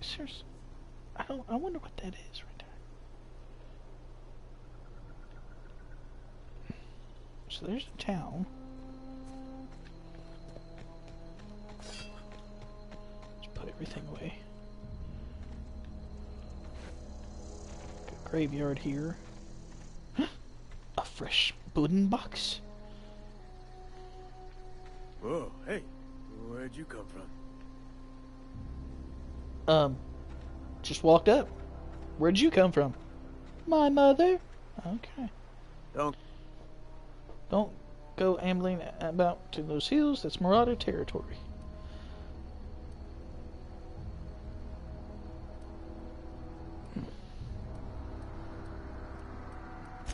Seriously, I wonder what that is right there. So there's the town. Let's put everything away. graveyard here. A fresh pudding box. Whoa, hey, where'd you come from? Just walked up. Where'd you come from? My mother. Okay. Don't go ambling about to those hills. That's Marauder territory.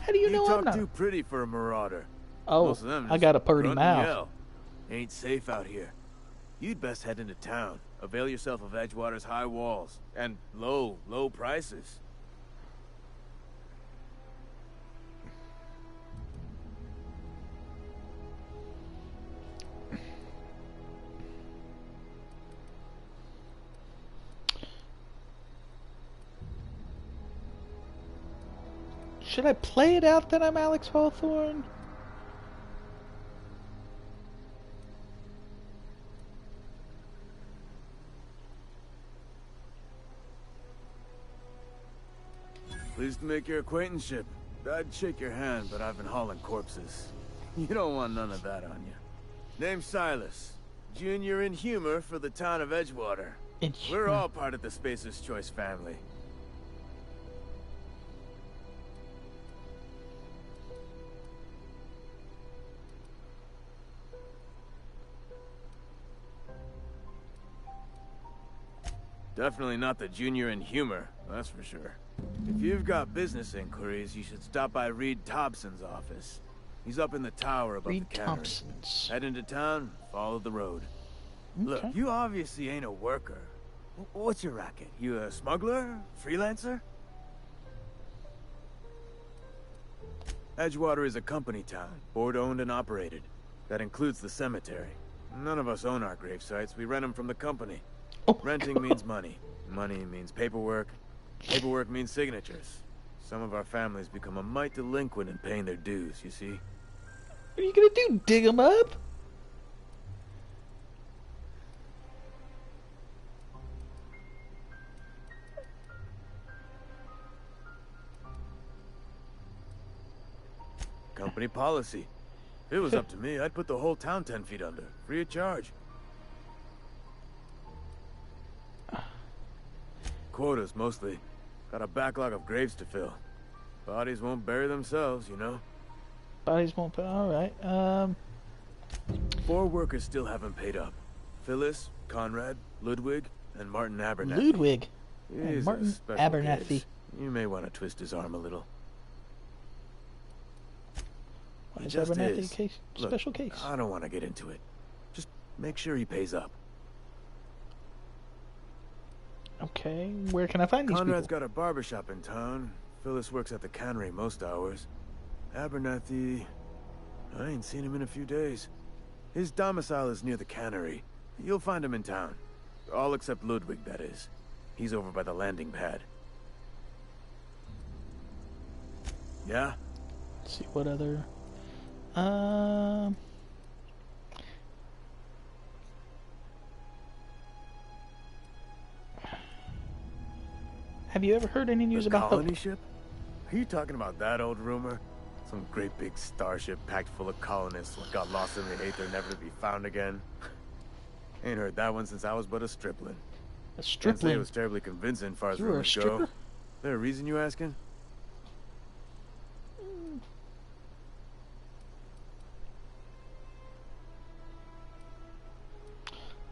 How do you know I'm not? You talk too pretty for a marauder. Oh, most of them I got a purty grunt and mouth. yell. Ain't safe out here. You'd best head into town. Avail yourself of Edgewater's high walls and low prices. Should I play it out that I'm Alex Hawthorne? Pleased to make your acquaintanceship. I'd shake your hand, but I've been hauling corpses. You don't want none of that on you. Name's Silas. Junior in humor for the town of Edgewater. We're all part of the Spacer's Choice family. Definitely not the junior in humor, that's for sure. If you've got business inquiries, you should stop by Reed Thompson's office. He's up in the tower above Reed the cannery. Thompson's. Head into town, follow the road. Okay. Look, you obviously ain't a worker. What's your racket? You a smuggler? Freelancer? Edgewater is a company town, board-owned and operated. That includes the cemetery. None of us own our grave sites. We rent them from the company. Oh. Renting means money. Money means paperwork. Paperwork means signatures. Some of our families become a mite delinquent in paying their dues, you see? What are you gonna do? Dig them up? Company policy. If it was up to me, I'd put the whole town 10 feet under, free of charge. Quotas, mostly. Got a backlog of graves to fill. Bodies won't bury themselves, you know? Bodies won't put... Alright, 4 workers still haven't paid up. Phyllis, Conrad, Ludwig, and Martin Abernathy. Ludwig. He's Martin a special Abernathy. case. You may want to twist his arm a little. Why He is just Abernathy is. a case? Look, Special case? I don't want to get into it. Just make sure he pays up. Okay, where can I find these Conrad's people? got a barbershop in town. Phyllis works at the cannery most hours. Abernathy... I ain't seen him in a few days. His domicile is near the cannery. You'll find him in town. All except Ludwig, that is. He's over by the landing pad. Yeah? Let's see what other... Have you ever heard any news about colony Hope? ship? Are you talking about that old rumor? Some great big starship packed full of colonists got lost in the aether, never to be found again. Ain't heard that one since I was but a stripling. A Can't say stripling? it was terribly convincing as far as You were a rumors stripper? go. There a reason you asking?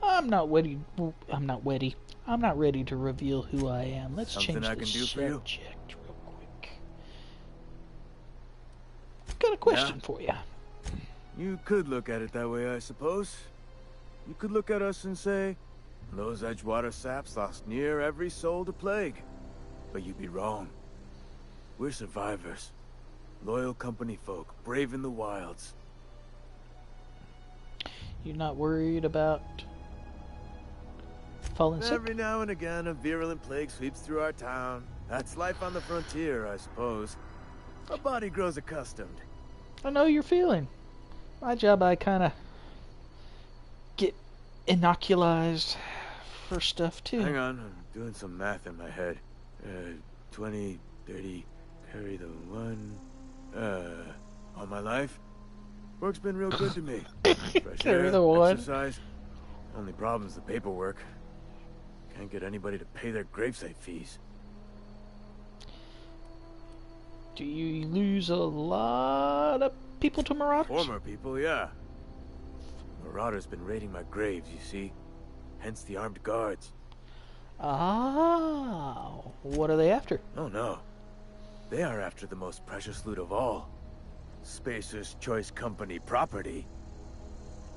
I'm not ready. I'm not ready. I'm not ready to reveal who I am. Let's Something change I the can do for you? subject real quick. Got a question for you. You could look at it that way, I suppose. You could look at us and say, those Edgewater saps lost near every soul to plague. But you'd be wrong. We're survivors. Loyal company folk, brave in the wilds. You're not worried about falling sick? Every now and again, a virulent plague sweeps through our town. That's life on the frontier, I suppose. A body grows accustomed. I know you're feeling. My job, I kind of get inoculized for stuff too. Hang on, I'm doing some math in my head. 20 dirty. Carry the one. All my life. Work's been real good to me. Fresh Carry air, the one. exercise. Only problem's the paperwork. Can't get anybody to pay their gravesite fees. Do you lose a lot of people to Marauders? Former people, yeah. Marauders been raiding my graves, you see. Hence the armed guards. Ah, what are they after? Oh no. They are after the most precious loot of all. Spacer's Choice Company property.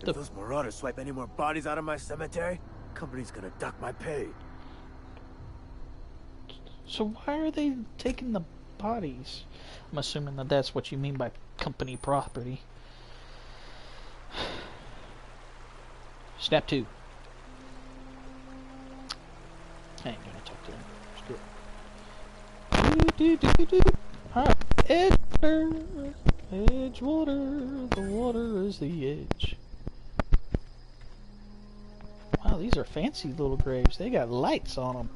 If those Marauders swipe any more bodies out of my cemetery, company's gonna duck my pay. So why are they taking the bodies? I'm assuming that that's what you mean by company property. Step 2. I ain't gonna talk to them. Screw it. Alright, Edgewater. The water is the edge. Wow, these are fancy little graves. They got lights on them.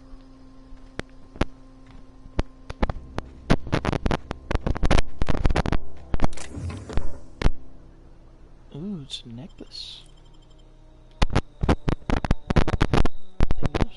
Ooh, it's a necklace. Yes.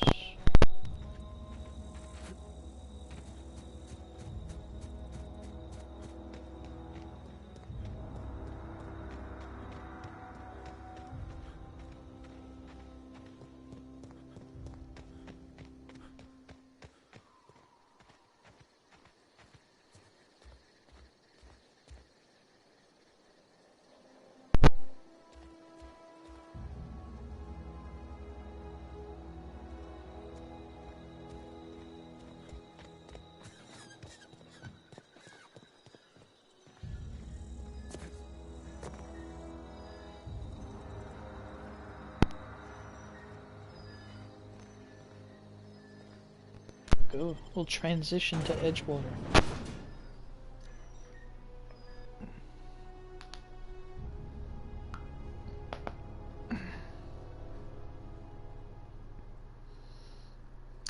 Go. We'll transition to Edgewater.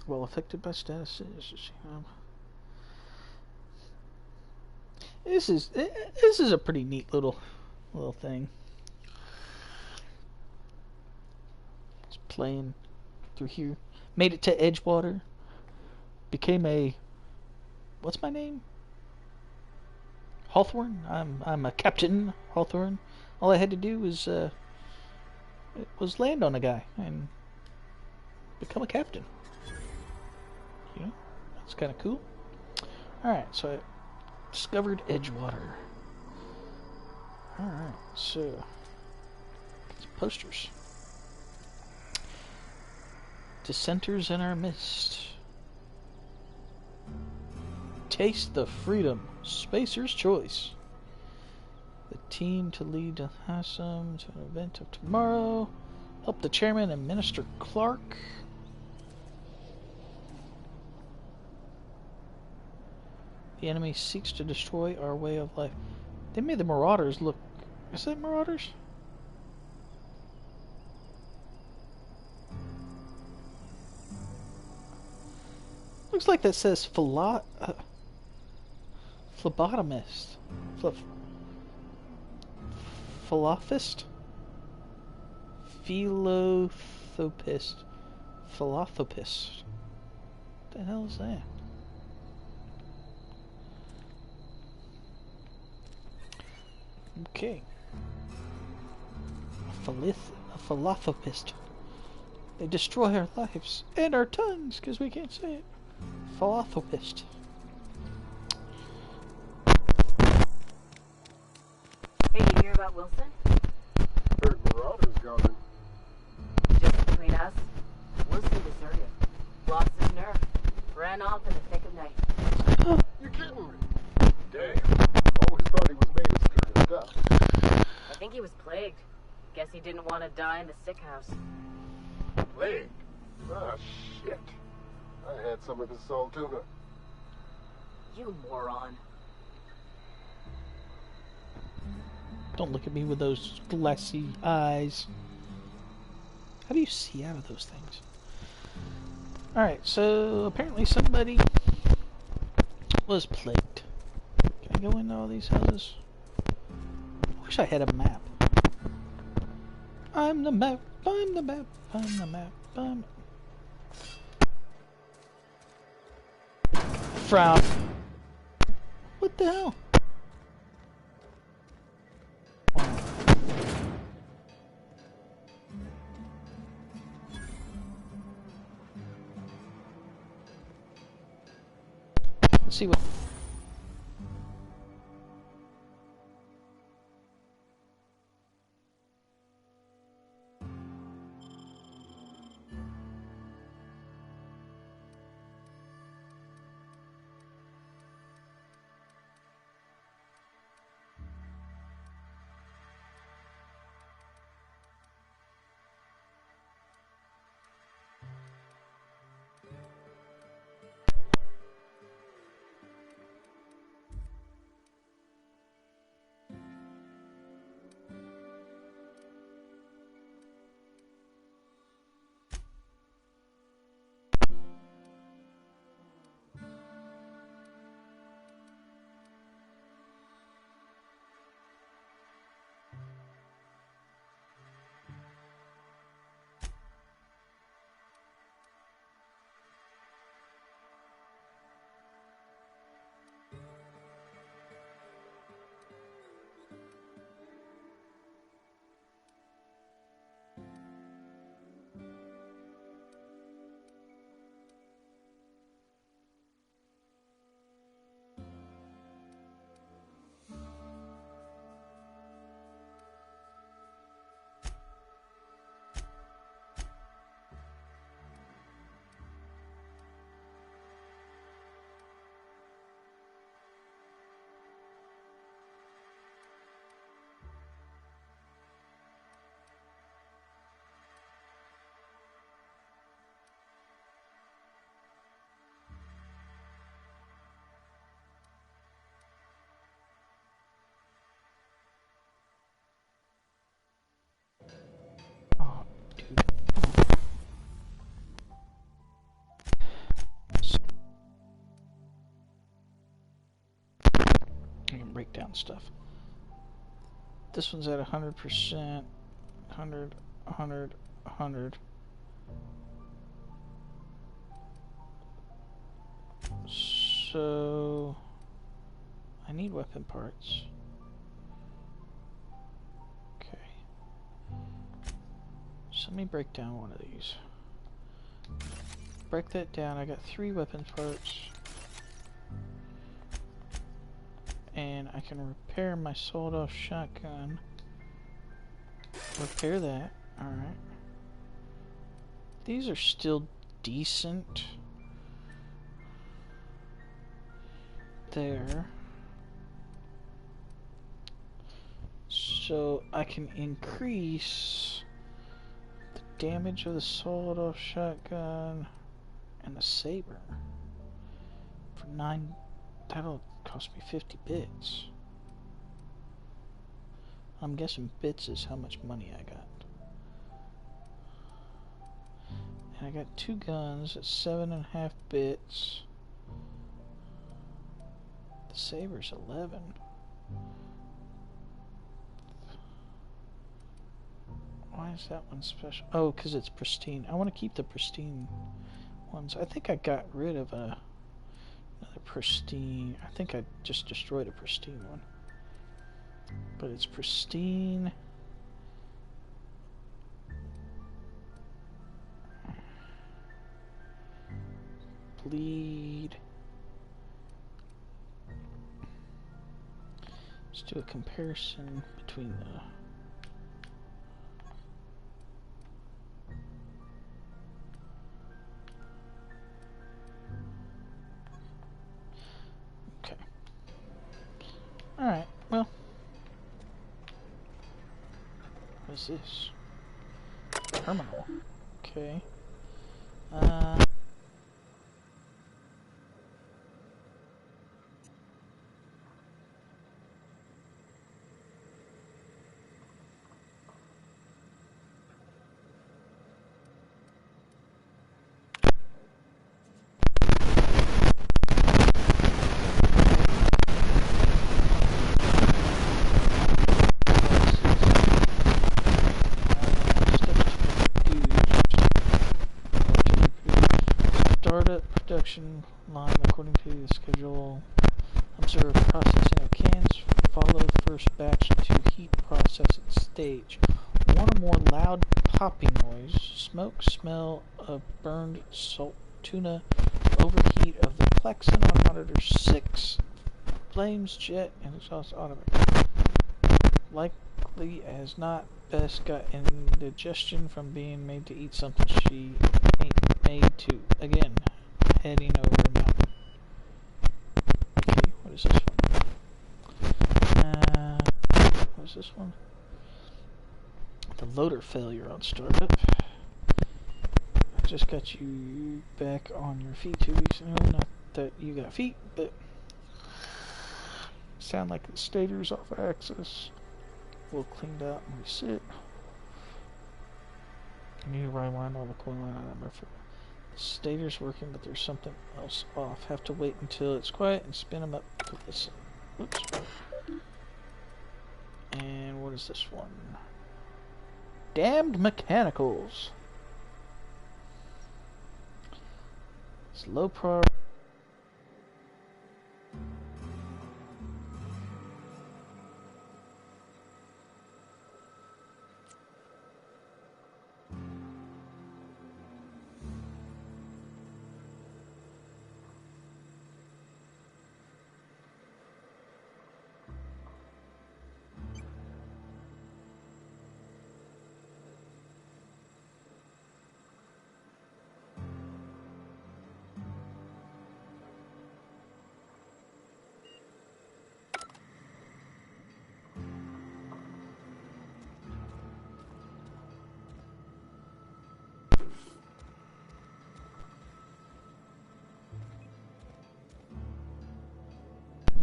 Well affected by statuses. This is a pretty neat little thing. Just playing through here. Made it to Edgewater. Became a, what's my name? Hawthorne. I'm a Captain Hawthorne. All I had to do was land on a guy and become a captain. You know, that's kind of cool. All right, so I discovered Edgewater. All right, so some posters. Dissenters in our midst. Taste the freedom. Spacer's Choice. The team to lead the Hassam to an event of tomorrow. Help the chairman and Minister Clark. The enemy seeks to destroy our way of life. They made the Marauders look... Is that Marauders? Looks like that says phlebotomist. Philosophist? Philanthropist. Philanthropist. What the hell is that? Okay. A philanthropist. They destroy our lives and our tongues because we can't say it. Philanthropist. Hey, did you hear about Wilson? Heard Marauders going. Just between us, Wilson deserted. Lost his nerve. Ran off in the thick of night. You're kidding me. Damn. Always thought he was made of sturdy stuff. I think he was plagued. Guess he didn't want to die in the sick house. Plague? Ah, shit. I had some of his salt tuna. You moron. Don't look at me with those glassy eyes. How do you see out of those things? Alright, so apparently somebody was plagued. Can I go into all these houses? I wish I had a map. I'm the map, I'm the map, I'm the map, I'm... Frown. What the hell? Let's see what... I can break down stuff. This one's at 100%, 100, 100, 100. So I need weapon parts. Okay. So let me break down one of these. Break that down. I got 3 weapon parts. And I can repair my sawed-off shotgun. Repair that. Alright. These are still decent. There. So I can increase the damage of the sawed-off shotgun and the saber for 9. That'll cost me 50 bits. I'm guessing bits is how much money I got. And I got 2 guns at 7.5 bits. The saber's 11. Why is that one special? Oh, because it's pristine. I want to keep the pristine ones. I think I got rid of another pristine. I think I just destroyed a pristine one. But it's pristine. Bleed. Let's do a comparison between the... Okay. Alright, well... What is this? Terminal. Okay. Observe processing of cans. Follow first batch to heat processing stage. One or more loud popping noise. Smoke, smell of burned salt tuna. Overheat of the plexon on monitor 6. Flames, jet, and exhaust automatic. Likely as not, Bess got indigestion from being made to eat something she ain't made to. Again, heading over now. Okay, what is this one? What is this one? The loader failure on startup. I just got you back on your feet 2 weeks ago. Not that you got feet, but sound like the stator's off axis. A little cleaned out and reset. I need to rewind all the coin line on that buffer. The stator's working, but there's something else off. Have to wait until it's quiet and spin them up to listen. Oops. And what is this one? Damned mechanicals. It's low priority.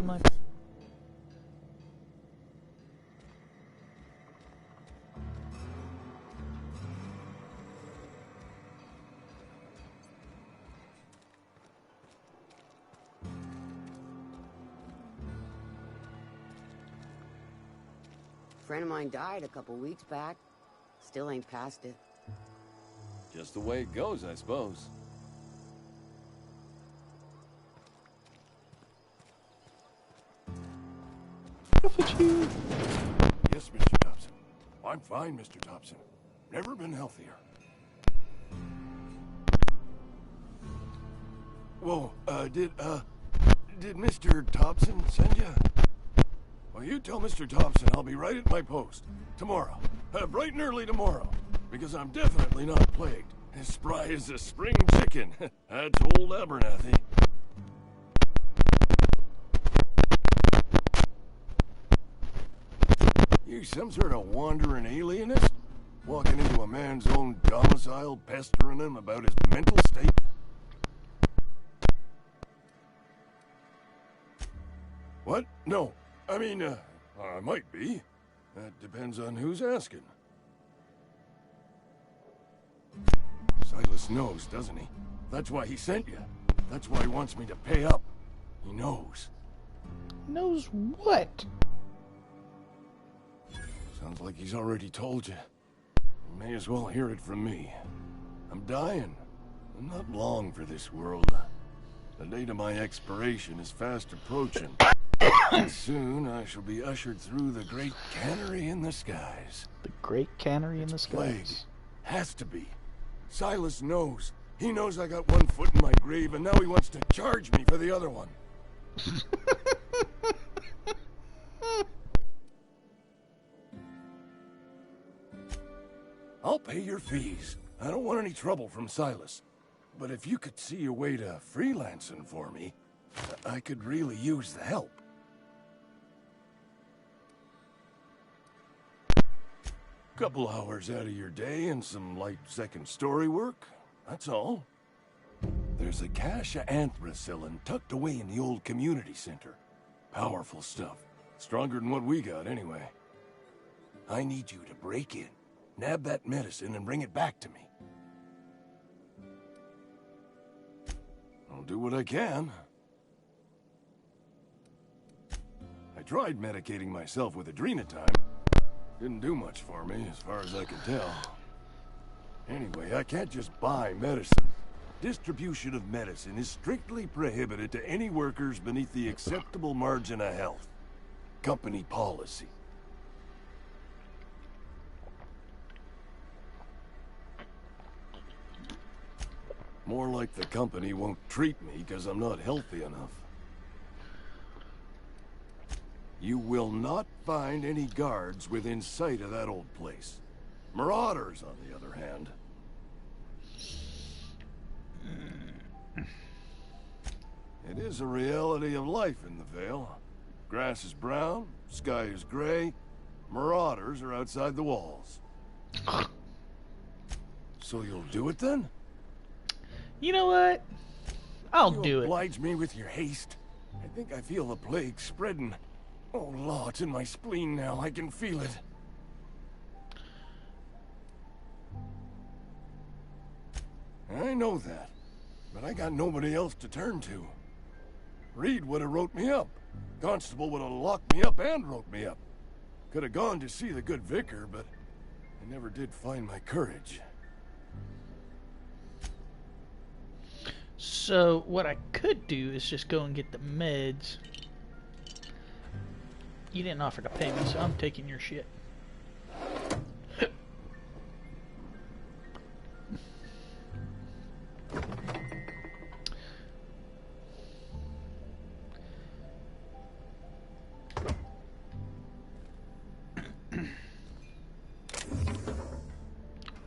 My friend of mine died a couple weeks back. Still ain't past it. Just the way it goes, I suppose. Yes, Mr. Thompson. I'm fine, Mr. Thompson. Never been healthier. Whoa, did Mr. Thompson send you? Well, you tell Mr. Thompson I'll be right at my post. Tomorrow. Bright and early tomorrow. Because I'm definitely not plagued. As spry as a spring chicken. That's old Abernathy. You some sort of wandering alienist? Walking into a man's own domicile, pestering him about his mental state? What? No. I mean, I might be. That depends on who's asking. Silas knows, doesn't he? That's why he sent you. That's why he wants me to pay up. He knows. Knows what? Sounds like he's already told you. You may as well hear it from me. I'm dying. I'm not long for this world. The date of my expiration is fast approaching. And soon I shall be ushered through the great cannery in the skies. The great cannery in the skies? Plague. Has to be. Silas knows. He knows I got one foot in my grave, and now he wants to charge me for the other one. I'll pay your fees. I don't want any trouble from Silas. But if you could see a way to freelancing for me, I could really use the help. Couple hours out of your day and some light second story work. That's all. There's a cache of anthracillin tucked away in the old community center. Powerful stuff. Stronger than what we got, anyway. I need you to break in, nab that medicine, and bring it back to me. I'll do what I can. I tried medicating myself with adrenatime. Didn't do much for me, as far as I can tell. Anyway, I can't just buy medicine. Distribution of medicine is strictly prohibited to any workers beneath the acceptable margin of health. Company policy. More like the company won't treat me because I'm not healthy enough. You will not find any guards within sight of that old place. Marauders, on the other hand. It is a reality of life in the Vale. Grass is brown, sky is gray, marauders are outside the walls. So you'll do it then? You know what? I'll do it. Oblige me with your haste. I think I feel the plague spreading. Oh, Law, it's in my spleen now. I can feel it. I know that, but I got nobody else to turn to. Reed would have wrote me up. Constable would have locked me up and wrote me up. Could have gone to see the good vicar, but I never did find my courage. So what I could do is just go and get the meds. You didn't offer to pay me, so I'm taking your shit.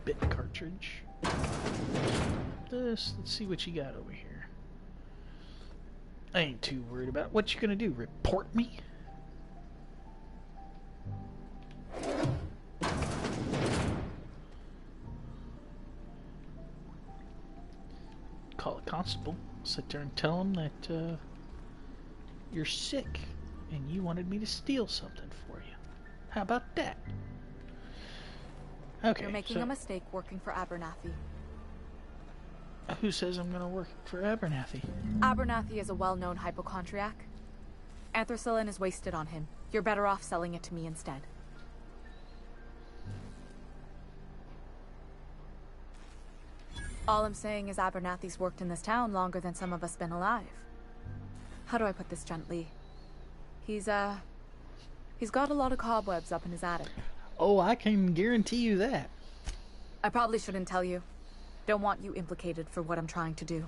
Bit cartridge. Let's see what you got over here. I ain't too worried about it. What you gonna do? Report me? Call a constable. Sit there and tell him that you're sick and you wanted me to steal something for you. How about that? Okay. You're making a mistake working for Abernathy. Who says I'm gonna work for Abernathy? Abernathy is a well-known hypochondriac. Anthracillin is wasted on him. You're better off selling it to me instead. All I'm saying is Abernathy's worked in this town longer than some of us been alive. How do I put this gently? He's got a lot of cobwebs up in his attic. Oh, I can guarantee you that. I probably shouldn't tell you. Don't want you implicated for what I'm trying to do.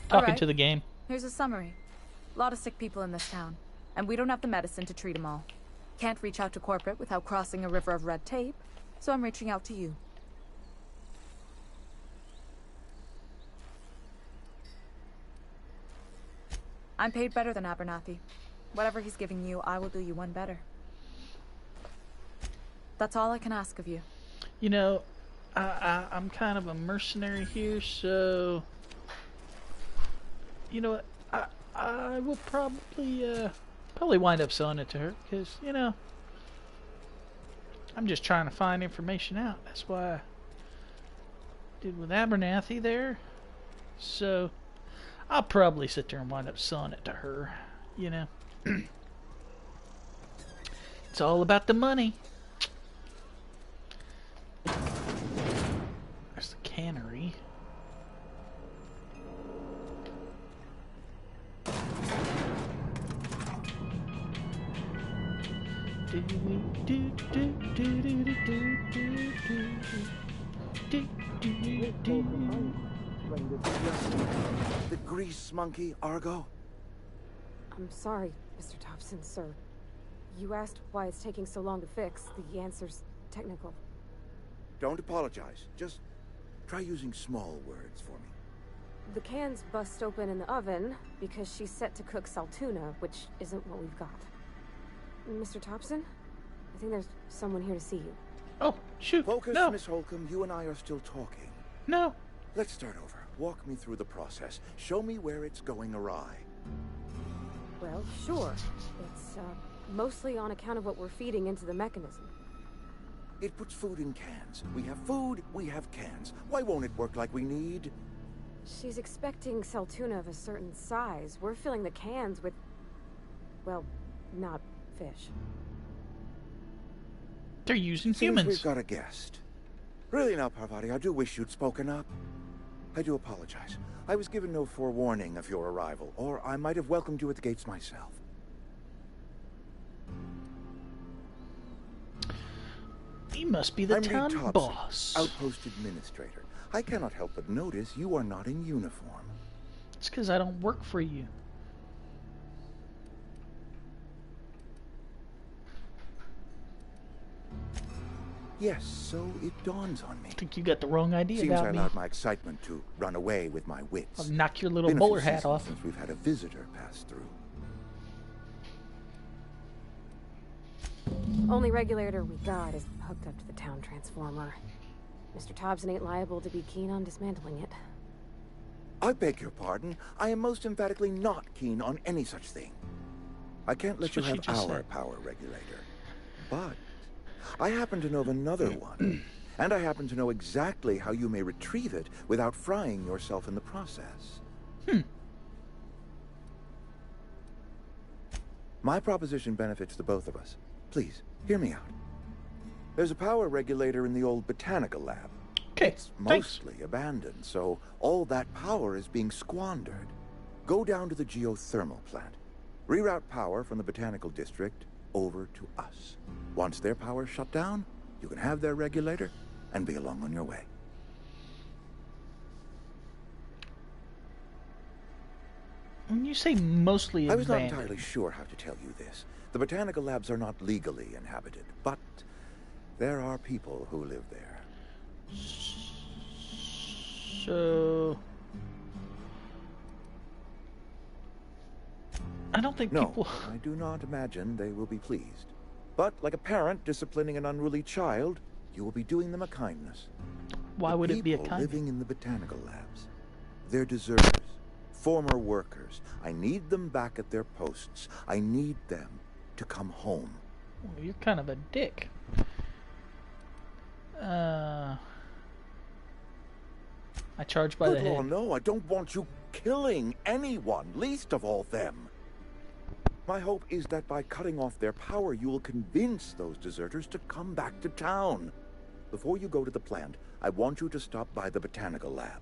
Talking to the game. Here's a summary. A lot of sick people in this town, and we don't have the medicine to treat them all. Can't reach out to corporate without crossing a river of red tape, so I'm reaching out to you. I'm paid better than Abernathy. Whatever he's giving you, I will do you one better. That's all I can ask of you. You know, I'm kind of a mercenary here, so you know what? I will probably wind up selling it to her because you know I'm just trying to find information out. That's why I did with Abernathy there. So I'll probably sit there and wind up selling it to her. You know, it's all about the money. There's the cannery. The grease monkey, Argo? I'm sorry, Mr. Thompson, sir. You asked why it's taking so long to fix. The answer's technical. Don't apologize. Just try using small words for me. The cans bust open in the oven because she's set to cook saltuna, which isn't what we've got. Mr. Thompson? I think there's someone here to see you. Oh, shoot. Focus, no. Miss Holcomb. You and I are still talking. No. Let's start over. Walk me through the process. Show me where it's going awry. Well, sure. It's mostly on account of what we're feeding into the mechanism. It puts food in cans. We have food, we have cans. Why won't it work like we need? She's expecting saltuna of a certain size. We're filling the cans with, well, not fish. They're using Seems humans. We've got a guest. Really now, Parvati, I do wish you'd spoken up. I do apologize. I was given no forewarning of your arrival, or I might have welcomed you at the gates myself. He must be the town Thompson, boss. Outpost administrator. I cannot help but notice you are not in uniform. It's because I don't work for you. Yes, so it dawns on me. I think you got the wrong idea Seems about I me. allowed my excitement to run away with my wits. I'll knock your little Been a few bowler hat seasons off. Since we've had a visitor pass through. Only regulator we got is hooked up to the town transformer. Mr. Thompson ain't liable to be keen on dismantling it. I beg your pardon. I am most emphatically not keen on any such thing. I can't let you have our power regulator. But I happen to know of another one. And I happen to know exactly how you may retrieve it without frying yourself in the process. My proposition benefits the both of us. Please, hear me out. There's a power regulator in the old botanical lab. Okay, it's mostly abandoned, so all that power is being squandered. Go down to the geothermal plant. Reroute power from the botanical district over to us. Once their power's shut down, you can have their regulator and be along on your way. When you say mostly abandoned... I was not entirely sure how to tell you this. The botanical labs are not legally inhabited, but there are people who live there. So... I don't think people... No, I do not imagine they will be pleased. But like a parent disciplining an unruly child, you will be doing them a kindness. Why would it be a kindness? Living in the botanical labs. They're deserters, former workers. I need them back at their posts. I need them to come home. Well, you're kind of a dick. I charge by the head. Oh no, I don't want you killing anyone, least of all them. My hope is that by cutting off their power, you will convince those deserters to come back to town. Before you go to the plant, I want you to stop by the botanical lab.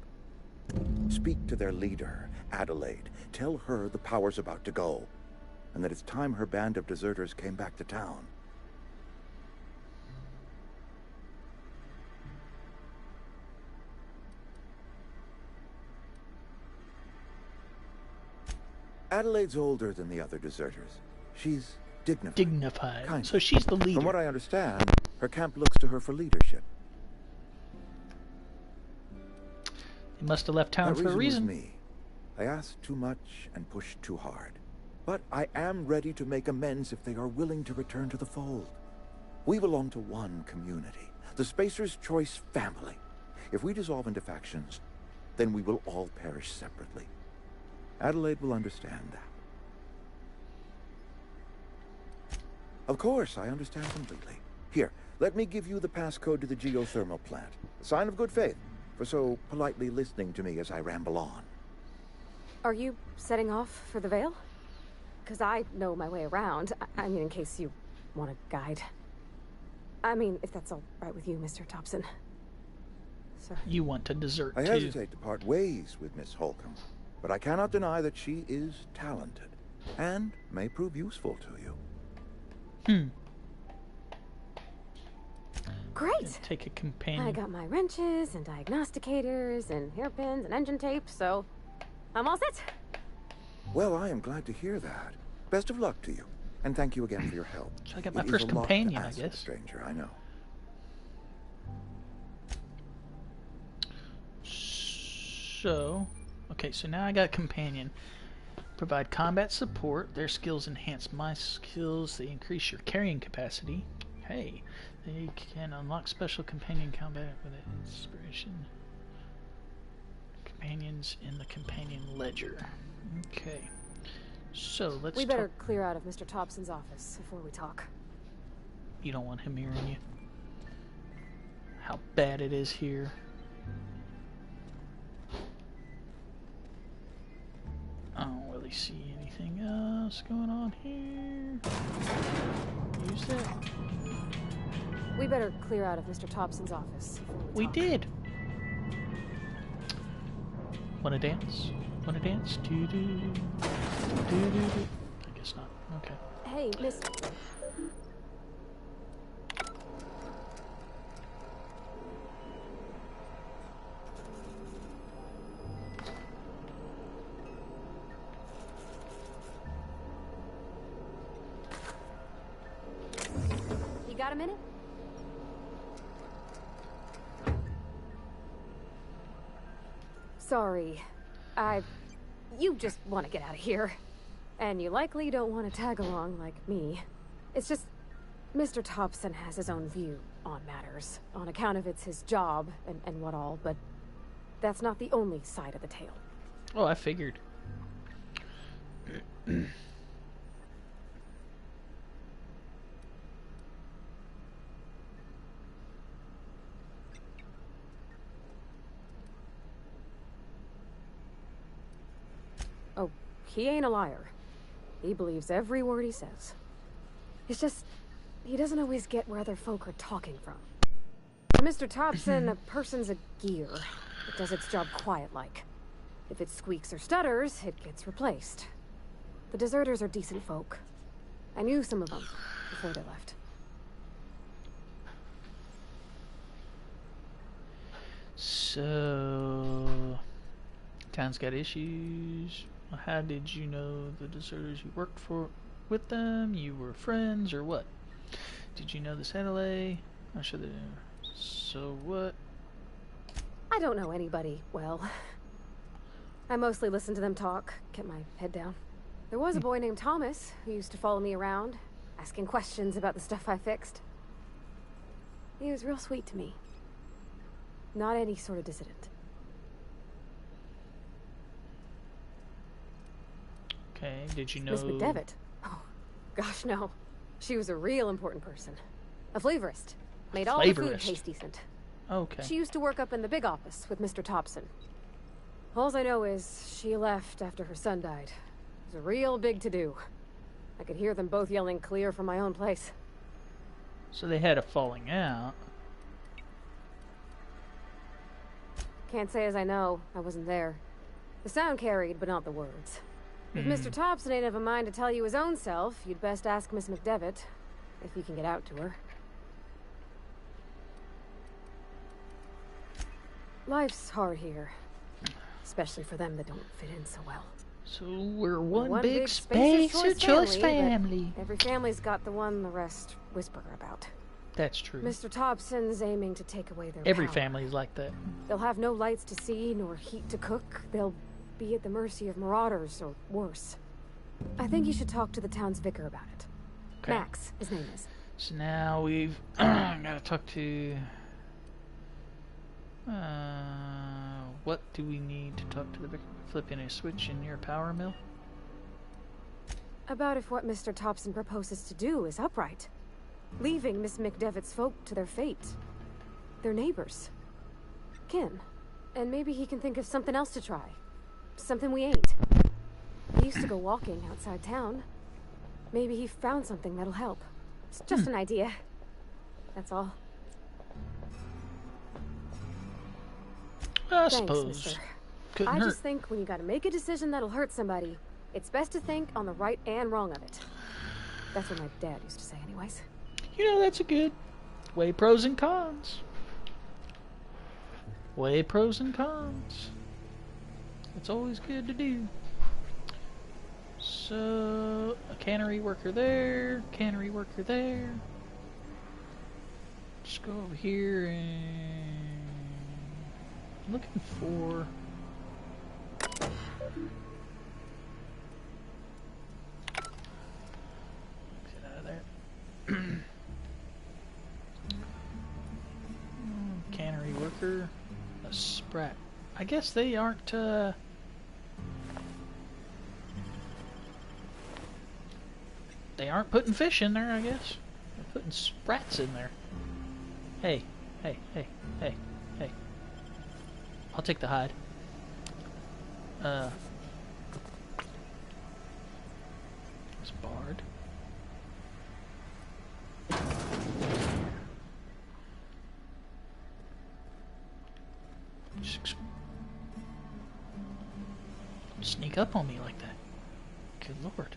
Speak to their leader, Adelaide. Tell her the power's about to go, and that it's time her band of deserters came back to town. Adelaide's older than the other deserters. She's dignified. Kind. So she's the leader. From what I understand, her camp looks to her for leadership. They must have left town for a reason. Was me. I asked too much and pushed too hard. But I am ready to make amends if they are willing to return to the fold. We belong to one community, the Spacer's Choice family. If we dissolve into factions, then we will all perish separately. Adelaide will understand that. Of course, I understand completely. Here, let me give you the passcode to the geothermal plant. A sign of good faith for so politely listening to me as I ramble on. Are you setting off for the Vale? Because I know my way around. I mean, in case you want a guide. I mean, if that's all right with you, Mr. Thompson. So. You want to desert, I hesitate to part ways with Miss Holcomb. But I cannot deny that she is talented, and may prove useful to you. Great! Take a companion. I got my wrenches, and diagnosticators, and hairpins, and engine tape, so I'm all set. Well, I am glad to hear that. Best of luck to you, and thank you again for your help. So I got my first companion, I guess. Stranger, I know. So... Okay, so now I got companion. Provide combat support. Their skills enhance my skills. They increase your carrying capacity. Hey, they can unlock special companion combat with inspiration. Companions in the companion ledger. Okay, so let's. We better clear out of Mr. Thompson's office before we talk. You don't want him hearing you. How bad it is here. I don't really see anything else going on here. Use that. We better clear out of Mr. Thompson's office. We did. Wanna dance? Wanna dance? Do do do do do. I guess not. Okay. Hey, Miss. You got a minute? Sorry. You just want to get out of here. And you likely don't want to tag along like me. It's just, Mr. Thompson has his own view on matters, on account of it's his job and what all, but that's not the only side of the tale. Oh, I figured. Oh, he ain't a liar. He believes every word he says. It's just, he doesn't always get where other folk are talking from. For Mr. Thompson, a person's a gear. It does its job quiet-like. If it squeaks or stutters, it gets replaced. The deserters are decent folk. I knew some of them before they left. So, town's got issues. How did you know the deserters you worked with them? You were friends or what? Did you know the satellite? I'm sure they. So what? I don't know anybody well. I mostly listen to them talk, get my head down. There was a boy named Thomas who used to follow me around, asking questions about the stuff I fixed. He was real sweet to me. Not any sort of dissident. Okay, did you know... Miss McDevitt? Oh, gosh, no. She was a real important person. A flavorist. Made all the food taste decent. Okay. She used to work up in the big office with Mr. Thompson. All I know is she left after her son died. It was a real big to-do. I could hear them both yelling clear from my own place. So they had a falling out. Can't say as I know. I wasn't there. The sound carried, but not the words. If Mr. Thompson ain't of a mind to tell you his own self, you'd best ask Miss McDevitt, if you can get out to her. Life's hard here, especially for them that don't fit in so well. So we're one big spacer choice family. Every family's got the one the rest whisper about. That's true. Mr. Thompson's aiming to take away their Every power. family's like that. They'll have no lights to see, nor heat to cook. They'll be at the mercy of marauders, or worse. I think you should talk to the town's vicar about it. Okay. Max, his name is. So now we've got to talk to... what do we need to talk to the vicar? Flipping a switch in your power mill? About if what Mr. Thompson proposes to do is upright. Leaving Miss McDevitt's folk to their fate. Their neighbors. Kin. And maybe he can think of something else to try. Something we ain't. He used to go walking outside town. Maybe he found something that'll help. It's just an idea. That's all. I Thanks, suppose. mister. Couldn't I hurt. just think when you gotta make a decision that'll hurt somebody, it's best to think on the right and wrong of it. That's what my dad used to say anyways. You know, that's a good. Weigh pros and cons. Weigh pros and cons. It's always good to do. So, a cannery worker there, cannery worker there. Just go over here and... I'm looking for... Get out of there. Cannery worker, a sprat. I guess they aren't, they aren't putting fish in there, I guess. They're putting sprats in there. Hey, hey, hey, hey, hey. I'll take the hide. It's barred. sneak up on me like that? Good lord.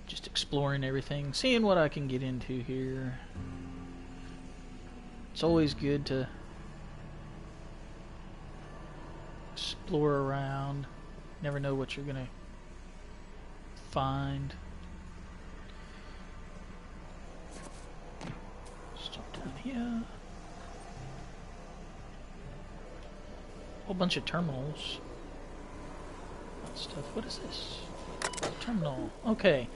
Just exploring everything, seeing what I can get into here. It's always good to explore around. Never know what you're gonna find. Stop down here. Whole bunch of terminals. That stuff. What is this? Terminal. Okay.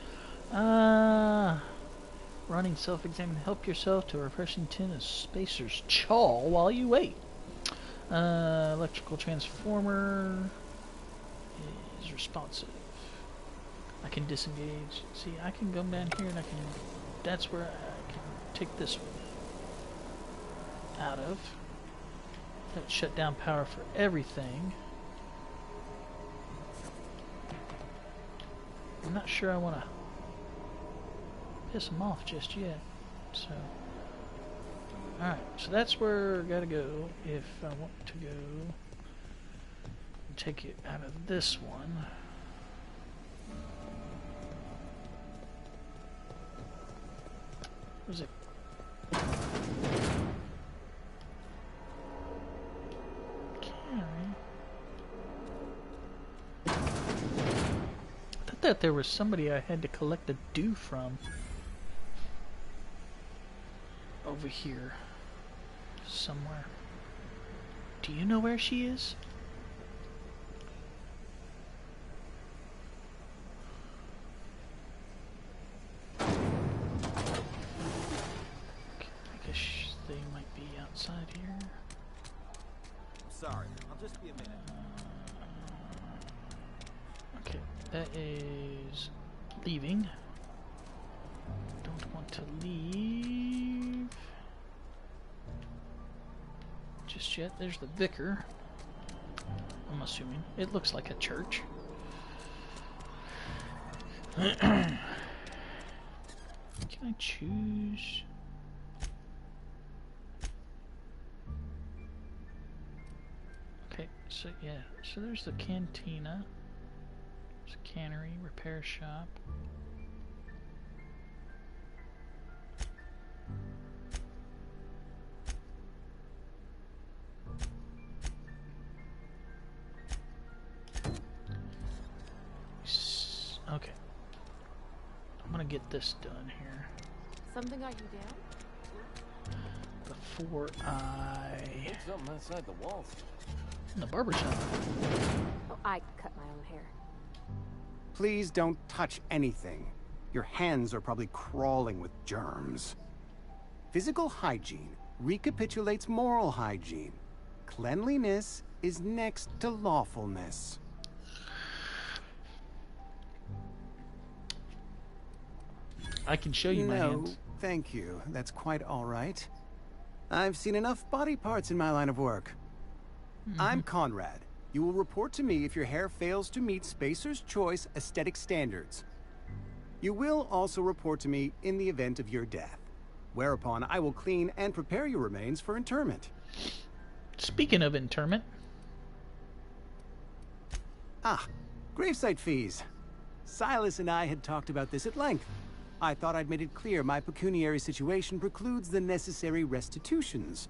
Running self-examine. Help yourself to a refreshing tin of Spacer's Chaw while you wait. Electrical transformer is responsive. I can disengage. See, I can come down here and I can... That's where I can take this one out of. That would shut down power for everything. I'm not sure I want to piss them off just yet. So, alright, so that's where I gotta go if I want to go. Take it out of this one. Where's it? I thought there was somebody I had to collect the dew from over here somewhere. Do you know where she is? Okay, I guess they might be outside here. Sorry, I'll just be a minute. Okay, that is leaving. Don't want to leave just yet. There's the vicar. I'm assuming. It looks like a church. Can I choose? Okay, so yeah, so there's the cantina. There's a cannery, repair shop. Okay. I'm gonna get this done here Something got you down? before I... Think something outside the walls. In the barber shop. Oh, I cut my own hair. Please don't touch anything. Your hands are probably crawling with germs. Physical hygiene recapitulates moral hygiene. Cleanliness is next to lawfulness. I can show you my hands. No, thank you. That's quite all right. I've seen enough body parts in my line of work. I'm Conrad. You will report to me if your hair fails to meet Spacer's Choice aesthetic standards. You will also report to me in the event of your death, whereupon I will clean and prepare your remains for interment. Speaking of interment... Ah, gravesite fees. Silas and I had talked about this at length. I thought I'd made it clear my pecuniary situation precludes the necessary restitutions.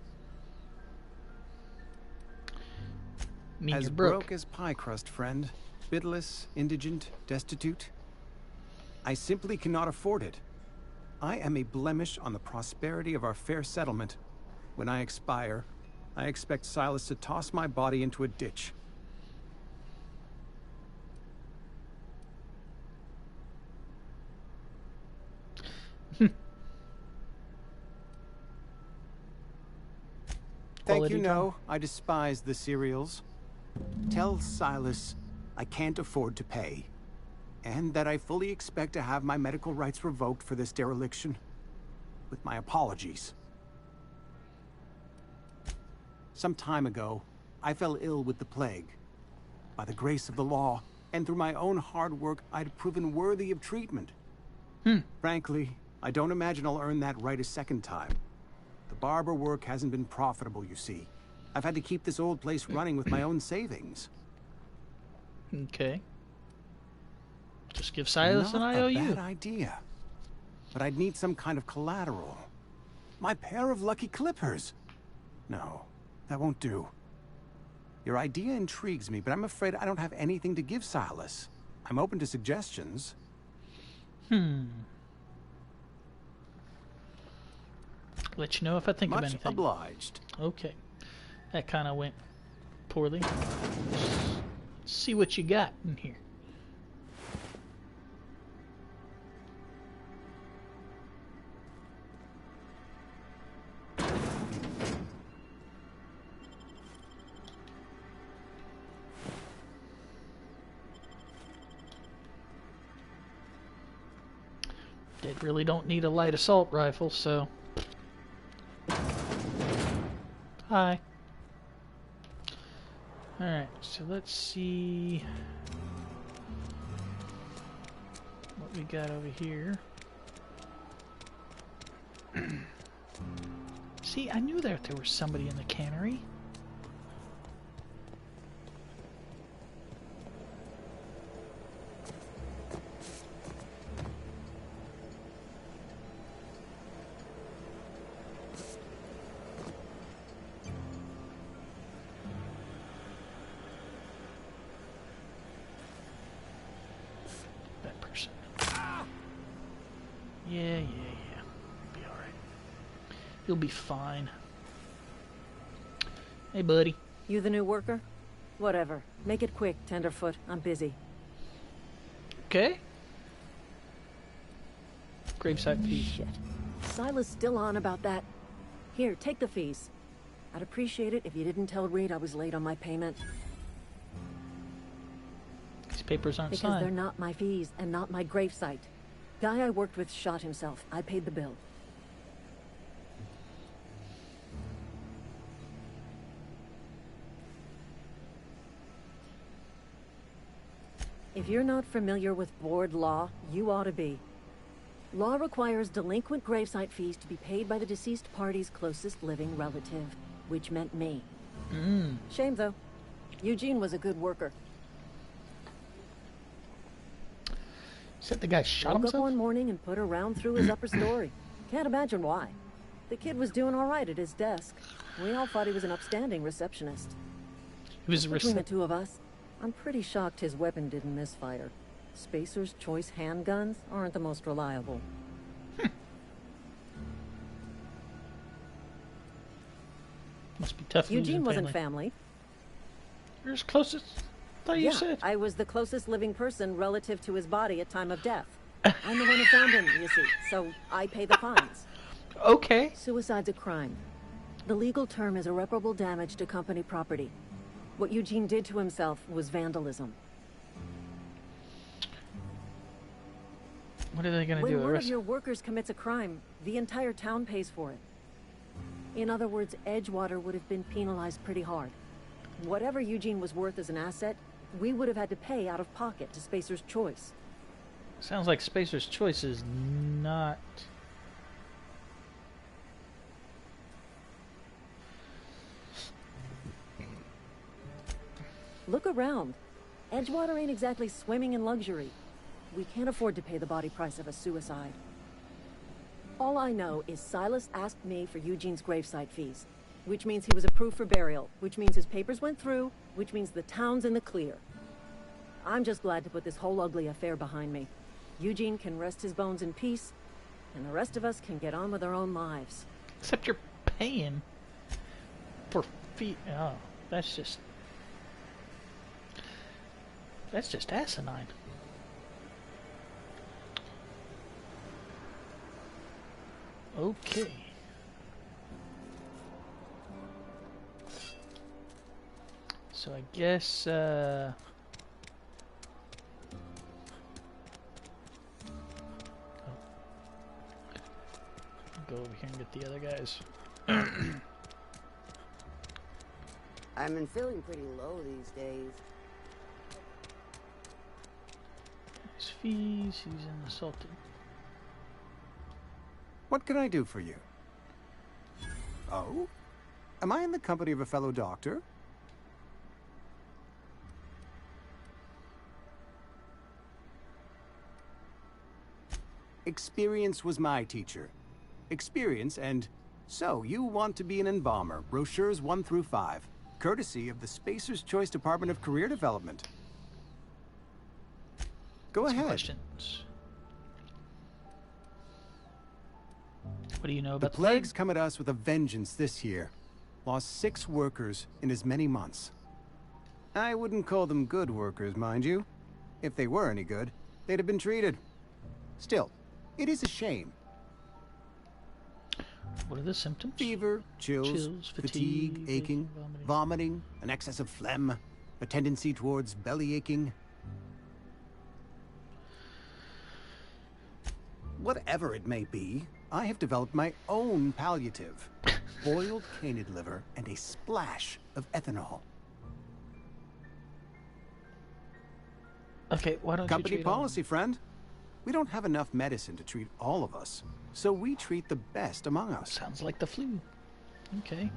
As broke as pie crust, friend. Bitless, indigent, destitute. I simply cannot afford it. I am a blemish on the prosperity of our fair settlement. When I expire, I expect Silas to toss my body into a ditch. Thank you, no. I despise the cereals. Tell Silas I can't afford to pay, and that I fully expect to have my medical rights revoked for this dereliction. With my apologies. Some time ago, I fell ill with the plague. By the grace of the law, and through my own hard work, I'd proven worthy of treatment. Frankly, I don't imagine I'll earn that right a second time. The barber work hasn't been profitable, you see. I've had to keep this old place running with my own savings. Okay. Just give Silas an Not IOU. a bad idea. But I'd need some kind of collateral. My pair of lucky clippers. No, that won't do. Your idea intrigues me, but I'm afraid I don't have anything to give Silas. I'm open to suggestions. Let you know if I think of Much anything. obliged. Okay. That kind of went poorly. Let's see what you got in here. Did really don't need a light assault rifle, so... Hi. Alright, so let's see what we got over here. See, I knew that there was somebody in the cannery. Yeah. Be alright. You'll be fine. Hey, buddy. You the new worker? Whatever. Make it quick, Tenderfoot. I'm busy. Okay. Gravesite fees. Shit. Silas still on about that. Here, take the fees. I'd appreciate it if you didn't tell Reed I was late on my payment. These papers aren't because signed. Because they're not my fees and not my gravesite. Guy I worked with shot himself. I paid the bill. If you're not familiar with board law, you ought to be. Law requires delinquent gravesite fees to be paid by the deceased party's closest living relative, which meant me. Shame, though. Eugene was a good worker. Said the guy shot Woke himself? up one morning and put a round through his upper story. Can't imagine why. The kid was doing all right at his desk. We all thought he was an upstanding receptionist. He was Between the two of us, I'm pretty shocked his weapon didn't misfire. Spacer's Choice handguns aren't the most reliable. Must be tough. Eugene wasn't family. You're his closest. Thought you said. I was the closest living person relative to his body at time of death. I'm the one who found him, you see, so I pay the fines. Okay. Suicide's a crime. The legal term is irreparable damage to company property. What Eugene did to himself was vandalism. What are they going to do? When one of your workers commits a crime, the entire town pays for it. In other words, Edgewater would have been penalized pretty hard. Whatever Eugene was worth as an asset, we would have had to pay out of pocket to Spacer's Choice. Sounds like Spacer's Choice is not... Look around. Edgewater ain't exactly swimming in luxury. We can't afford to pay the body price of a suicide. All I know is Silas asked me for Eugene's gravesite fees, which means he was approved for burial, which means his papers went through, which means the town's in the clear. I'm just glad to put this whole ugly affair behind me. Eugene can rest his bones in peace, and the rest of us can get on with our own lives. Except you're paying for fee. Oh, that's just asinine. Okay. So I guess go over here and get the other guys. I've been feeling pretty low these days. His fees, he's insulted. What can I do for you? Oh? Am I in the company of a fellow doctor? Experience was my teacher. Experience, and so you want to be an embalmer, brochures 1 through 5, courtesy of the Spacer's Choice Department of Career Development. Go ahead. Questions. What do you know about the plague's come at us with a vengeance this year. Lost 6 workers in as many months. I wouldn't call them good workers, mind you. If they were any good, they'd have been treated. Still, it is a shame. What are the symptoms? Fever, chills, fatigue, aching, vomiting, an excess of phlegm, a tendency towards belly aching. Whatever it may be, I have developed my own palliative. Boiled canid liver and a splash of ethanol. Okay, why don't Company you treat policy, friend. We don't have enough medicine to treat all of us, so we treat the best among us. Sounds like the flu. Okay.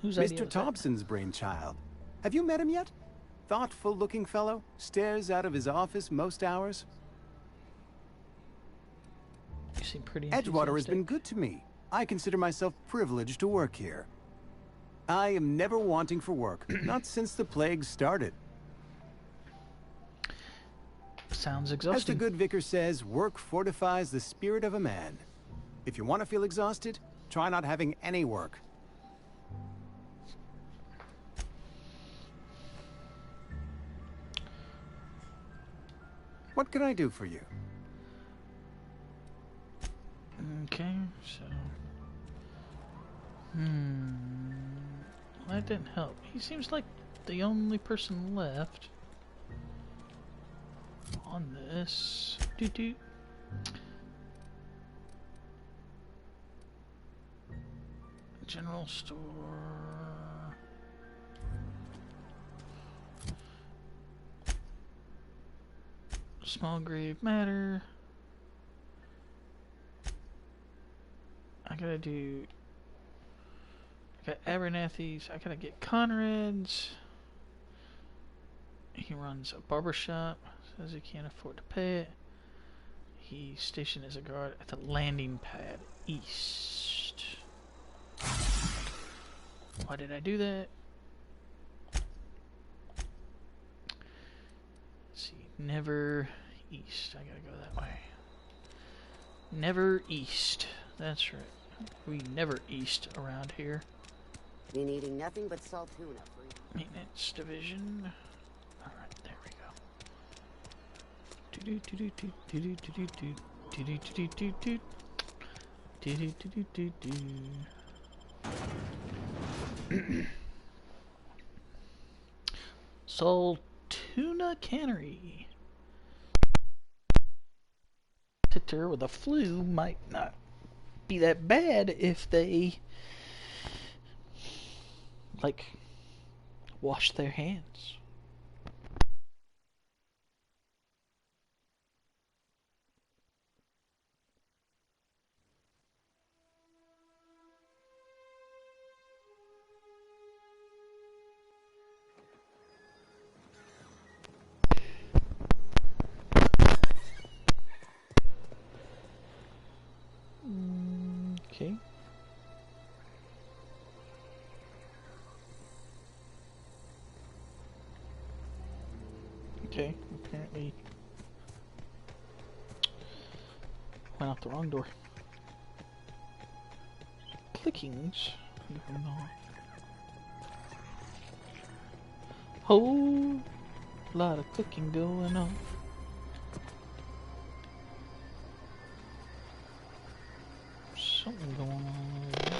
Whose idea Mr. was Thompson's brainchild. Have you met him yet? Thoughtful-looking fellow, stares out of his office most hours. You seem pretty Edgewater has been good to me. I consider myself privileged to work here. I am never wanting for work, not since the plague started. Sounds As the exhausting. good vicar says, work fortifies the spirit of a man. If you want to feel exhausted, try not having any work. What can I do for you? Okay, so... That didn't help. He seems like the only person left on this. Doo-doo. General store. Small grave matter. I gotta do... I got Abernathy's. I gotta get Conrad's. He runs a barbershop. Says he can't afford to pay it. He's stationed as a guard at the landing pad east. Why did I do that? Let's see. Never east. I gotta go that way. Never east. That's right. We never east around here. Been eating nothing but salt tuna. Maintenance division. Alright, there we go. Saltuna Cannery. Titter with a flu might not be that bad if they like wash their hands. Okay. Okay, apparently went out the wrong door. Clickings. Whole lot of clicking going on. Something going on over there.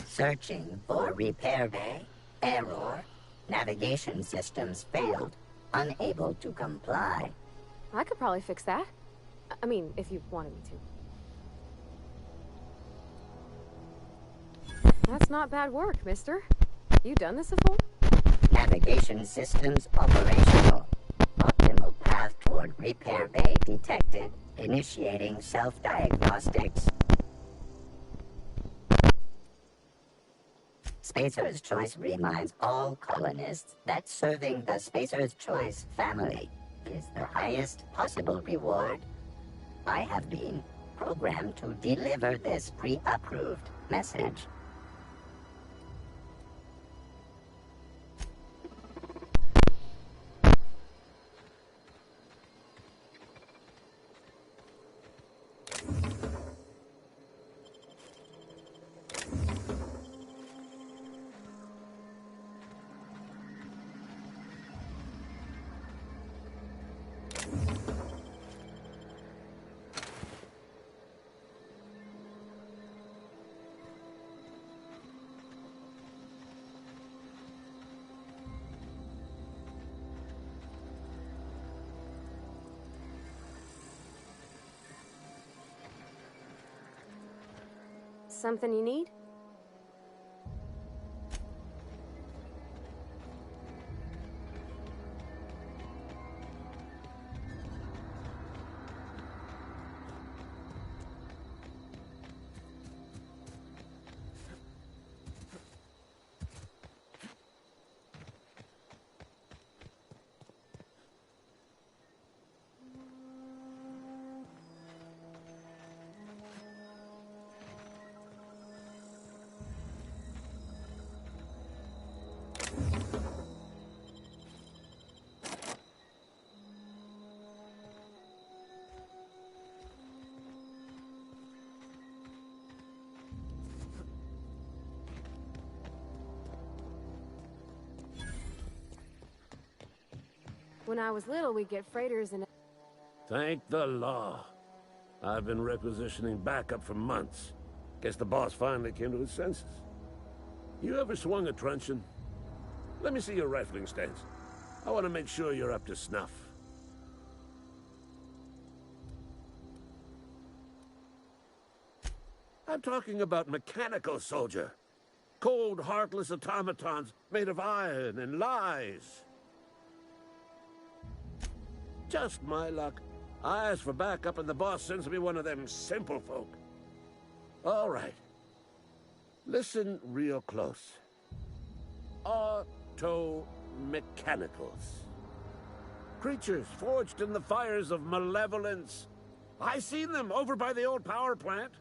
Searching for repair bay. Error. Navigation systems failed. Unable to comply. I could probably fix that. I mean, if you wanted me to. That's not bad work, mister. You done this before? Navigation systems operational. Optimal path toward Onboard repair bay detected. Initiating self-diagnostics. Spacer's Choice reminds all colonists that serving the Spacer's Choice family is the highest possible reward. I have been programmed to deliver this pre-approved message. Something you need? When I was little, we'd get freighters and... Thank the law. I've been requisitioning backup for months. Guess the boss finally came to his senses. You ever swung a truncheon? Let me see your rifling stance. I want to make sure you're up to snuff. I'm talking about mechanical, soldier. Cold, heartless automatons made of iron and lies. Just my luck. I ask for backup and the boss sends me one of them simple folk. All right. Listen real close. Auto-mechanicals. Creatures forged in the fires of malevolence. I seen them over by the old power plant.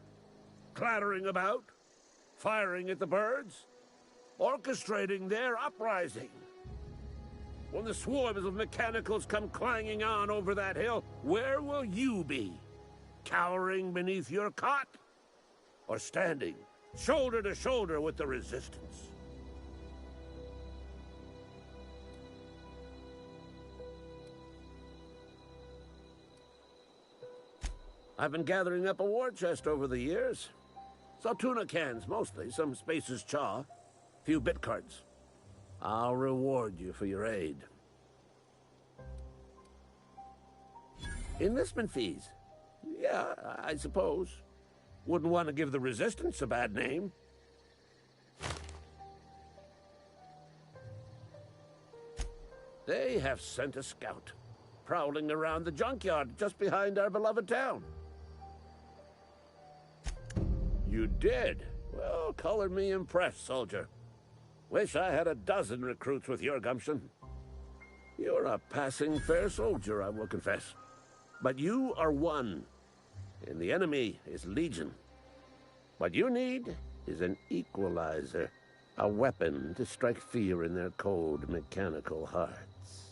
Clattering about. Firing at the birds. Orchestrating their uprising. When the swarms of mechanicals come clanging on over that hill, where will you be? Cowering beneath your cot? Or standing, shoulder to shoulder with the resistance? I've been gathering up a war chest over the years. Saw tuna cans, mostly, some Spacer's chaw, few bit cards. I'll reward you for your aid. Enlistment fees. Yeah, I suppose. Wouldn't want to give the Resistance a bad name. They have sent a scout, prowling around the junkyard just behind our beloved town. You did? Well, color me impressed, soldier. Wish I had a dozen recruits with your gumption. You're a passing fair soldier, I will confess. But you are one, and the enemy is legion. What you need is an equalizer, a weapon to strike fear in their cold, mechanical hearts.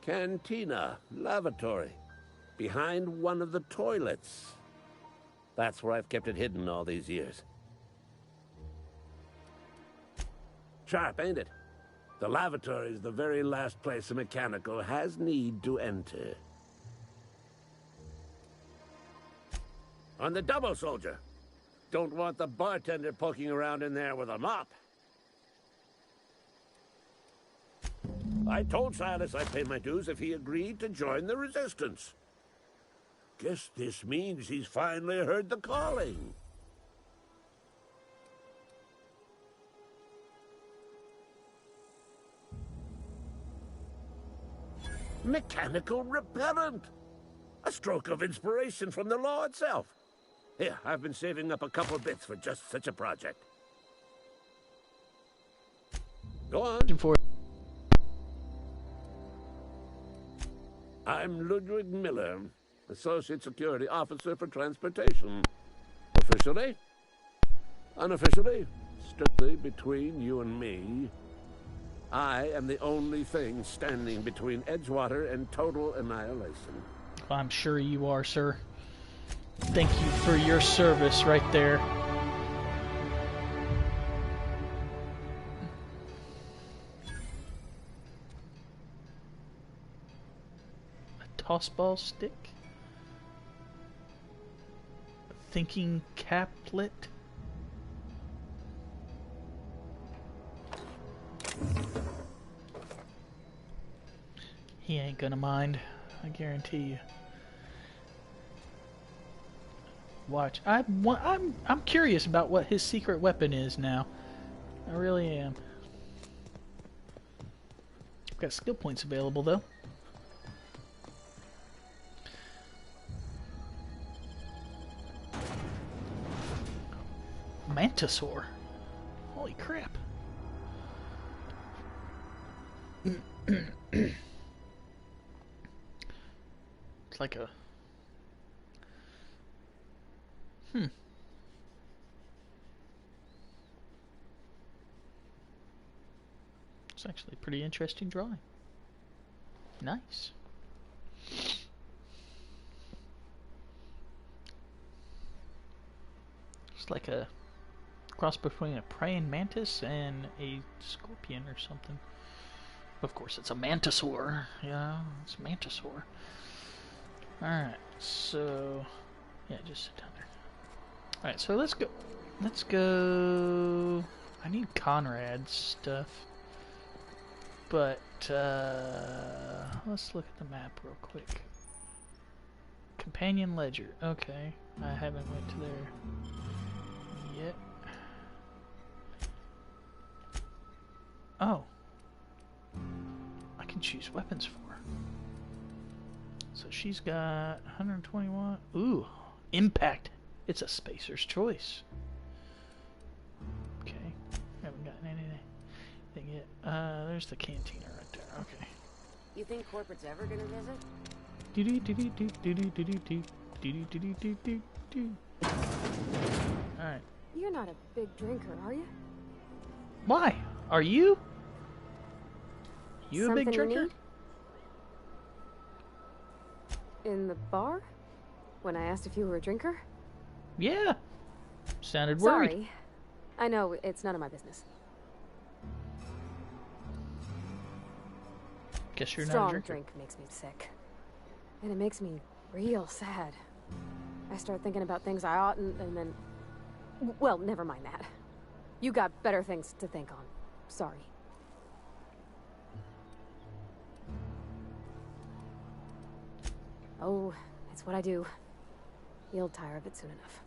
Cantina, lavatory, behind one of the toilets. That's where I've kept it hidden all these years. Sharp, ain't it? The lavatory is the very last place a mechanical has need to enter. On the double, soldier. Don't want the bartender poking around in there with a mop. I told Silas I'd pay my dues if he agreed to join the Resistance. Guess this means he's finally heard the calling. Mechanical repellent. A stroke of inspiration from the law itself. Here, I've been saving up a couple bits for just such a project. Go on. I'm Ludwig Miller, Associate Security Officer for Transportation. Officially, unofficially, strictly between you and me, I am the only thing standing between Edgewater and total annihilation. I'm sure you are, sir. Thank you for your service right there. A tossball stick? A thinking caplet? He ain't gonna mind, I guarantee you. Watch. I'm curious about what his secret weapon is now. I really am. I've got skill points available though. Mantisaur. Holy crap. It's like a... It's actually a pretty interesting drawing. Nice. It's like a cross between a praying mantis and a scorpion or something. Of course, it's a mantisaur. Yeah, it's a mantisaur. Alright, so... yeah, just sit down there. Alright, so let's go... let's go... I need Conrad's stuff. But, let's look at the map real quick. Companion Ledger. Okay, I haven't went to there yet. Oh. I can choose weapons for her. So she's got 121. Ooh, Impact. It's a spacer's choice. Okay, haven't gotten anything yet. There's the cantina right there. Okay. You think corporate's ever gonna visit? Alright. You're not a big drinker, are you? Why? Are you? You a big Something drinker? In the bar? When I asked if you were a drinker? Yeah. Sounded worried. Sorry. I know, it's none of my business. Guess you're not a Strong drinker. drink makes me sick. And it makes me real sad. I start thinking about things I oughtn't, and then... well, never mind that. You got better things to think on. Sorry. Oh, it's what I do. You'll tire of it soon enough.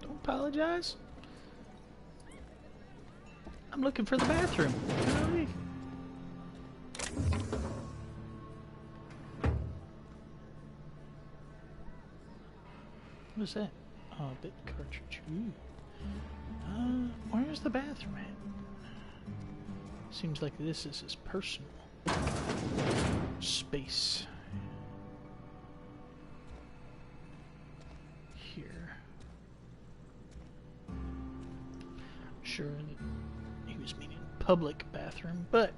Don't apologize. I'm looking for the bathroom. Golly. What is that? Oh, a bit cartridge. Ooh. Where's the bathroom at? Seems like this is his personal space. Here. Sure that he was meaning public bathroom, but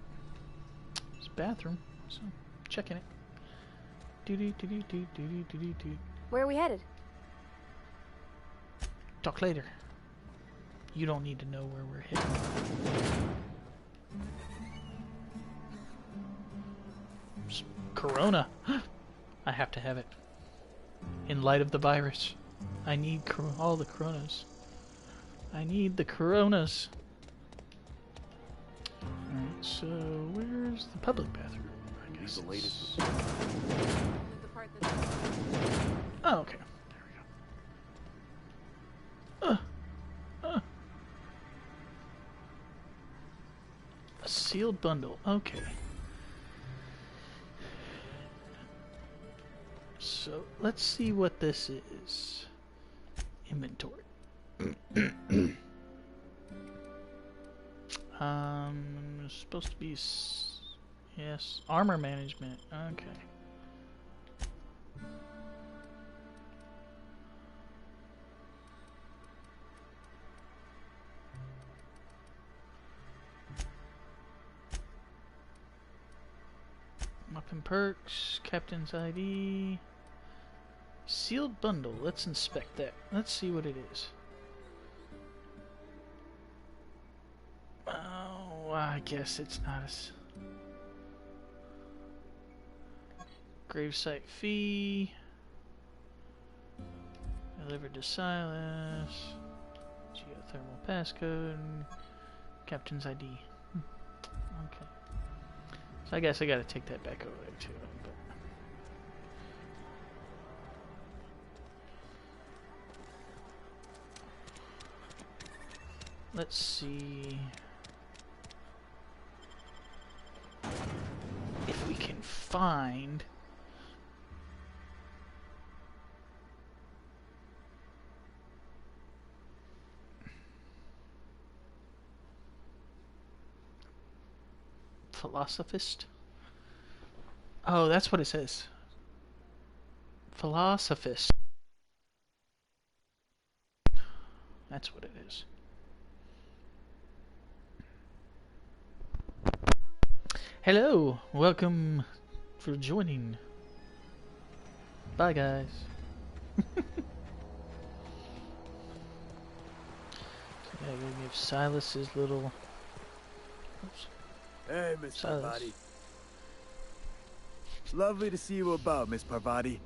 it's a bathroom, so checking it. Do. Where are we headed? Talk later. You don't need to know where we're headed. Corona. I have to have it. In light of the virus. I need all the Coronas. I need the Coronas. Alright, so where's the public bathroom? I guess the latest. Oh, okay. There we go. A sealed bundle. Okay. So let's see what this is. Inventory. Supposed to be yes, armor management. Okay. Weapon perks, Captain's ID, sealed bundle. Let's inspect that. Let's see what it is. Oh, I guess it's not as gravesite fee. Delivered to Silas. Geothermal passcode. Captain's ID. Okay. So I guess I gotta take that back over there too. But let's see if we can find philosophist. Oh, that's what it says. Philosophist. That's what it is. Hello, welcome for joining. Bye, guys. So yeah, we'll give Silas his little. Oops. Hey, Miss Silas. Parvati. Lovely to see you about, Miss Parvati.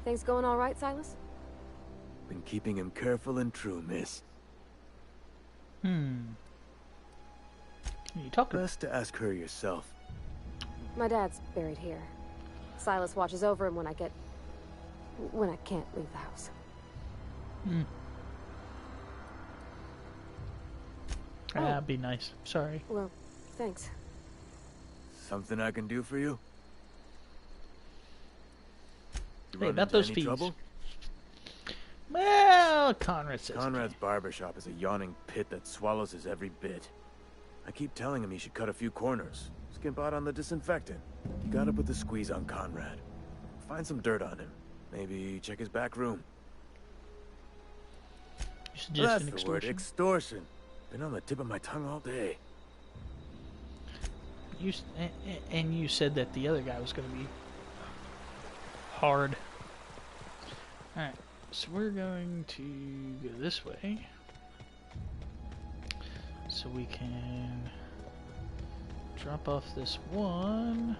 Things going all right, Silas? Been keeping him careful and true, miss. Are you talking? Best to ask her yourself. My dad's buried here. Silas watches over him when I can't leave the house. Ah, be nice. Sorry. Well, thanks. Something I can do for you? You Hey, run not into those any fees. trouble? Well, Conrad says. Conrad's barbershop is a yawning pit that swallows his every bit. I keep telling him he should cut a few corners. Skimp out on the disinfectant. You gotta put the squeeze on Conrad. Find some dirt on him. Maybe check his back room. You suggest That's an the word, extortion? extortion. Been on the tip of my tongue all day. And you said that the other guy was going to be hard. Alright, so we're going to go this way. So we can drop off this one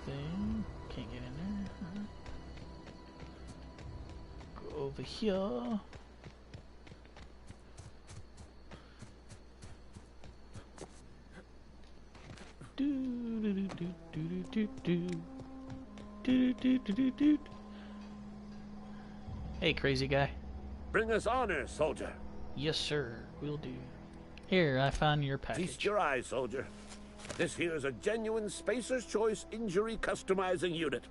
thing. Can't get in there. Go over here. Hey, crazy guy. Bring us honor, soldier. Yes, sir. Will do. Here, I found your package. Feast your eyes, soldier. This here's a genuine Spacer's Choice injury customizing unit,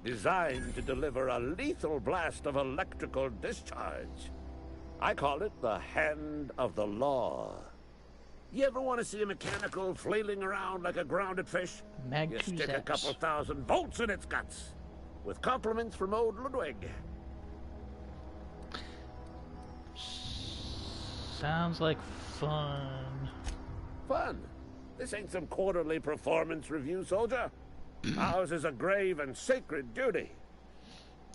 designed to deliver a lethal blast of electrical discharge. I call it the Hand of the Law. You ever want to see a mechanical flailing around like a grounded fish? You stick a couple thousand bolts in its guts. With compliments from old Ludwig. Sounds like fun. Fun? This ain't some quarterly performance review, soldier. Ours is a grave and sacred duty.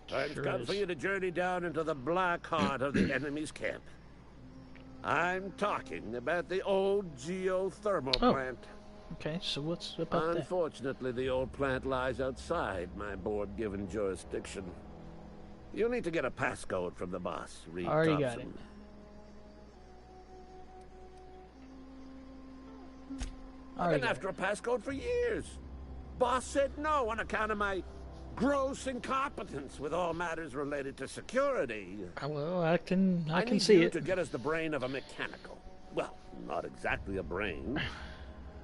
Time's Sure come is. for you to journey down into the black heart of the enemy's camp. I'm talking about the old geothermal plant. Okay, so what's about that? Unfortunately, the old plant lies outside my board-given jurisdiction. You'll need to get a passcode from the boss, Reed Already Thompson. got it. I've been after a passcode for years. Boss said no on account of my gross incompetence with all matters related to security. Well, I can need see you it. to get us the brain of a mechanical. Well, not exactly a brain.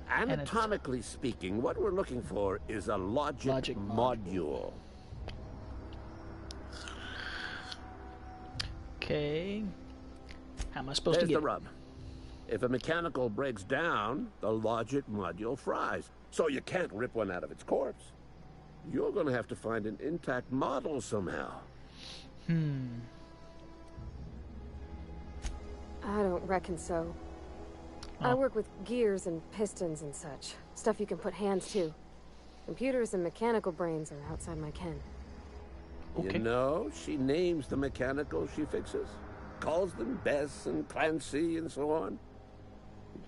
Anatomically speaking, what we're looking for is a logic module. Okay. How am I supposed to There's get the rub. If a mechanical breaks down, the logic module fries. So you can't rip one out of its corpse. You're going to have to find an intact model somehow. I don't reckon so. I work with gears and pistons and such. Stuff you can put hands to. Computers and mechanical brains are outside my ken. You know, she names the mechanicals she fixes. Calls them Bess and Clancy and so on.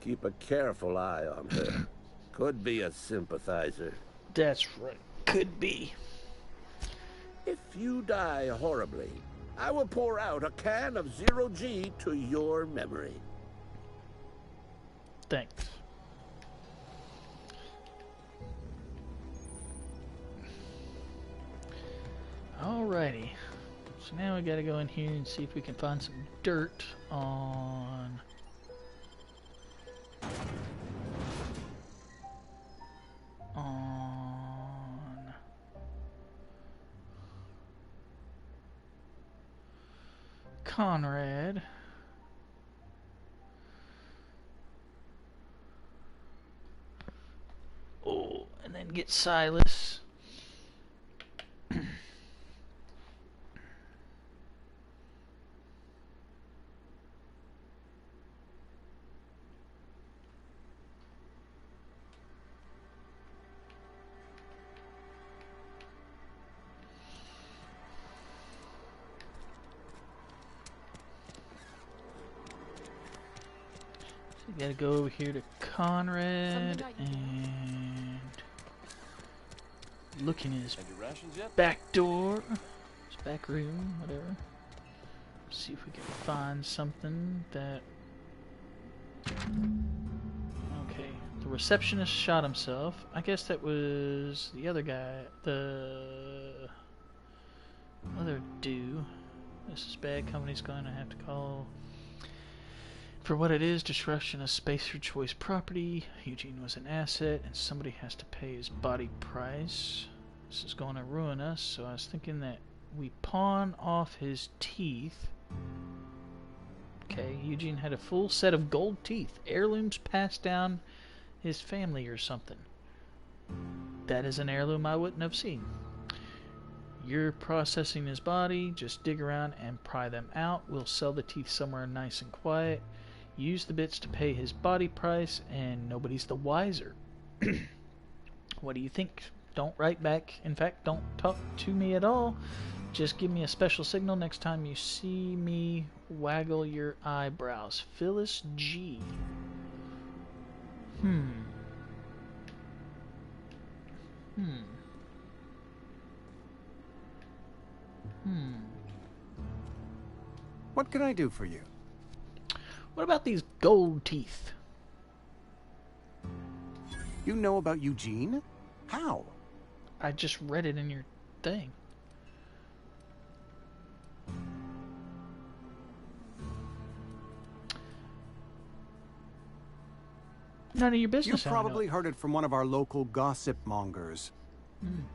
Keep a careful eye on her. Could be a sympathizer. That's right. Could be. If you die horribly, I will pour out a can of 0G to your memory. Thanks. Alrighty. So now we gotta go in here and see if we can find some dirt on... Conrad. Oh, and then get Silas. We gotta go over here to Conrad and look in his back door, his back room, whatever. See if we can find something that... Okay, the receptionist shot himself. I guess that was the other guy, the other dude. This is bad. Company's going to have to call... For what it is, destruction of Spacer Choice property. Eugene was an asset, and somebody has to pay his body price. This is going to ruin us, so I was thinking that we pawn off his teeth. Okay, Eugene had a full set of gold teeth. Heirlooms passed down his family or something. That is an heirloom I wouldn't have seen. You're processing his body. Just dig around and pry them out. We'll sell the teeth somewhere nice and quiet. Use the bits to pay his body price, and nobody's the wiser. What do you think? Don't write back. In fact, don't talk to me at all. Just give me a special signal next time you see me. Waggle your eyebrows. Phyllis G. What can I do for you? What about these gold teeth? You know about Eugene? How? I just read it in your thing. None of your business. You probably heard it from one of our local gossip mongers.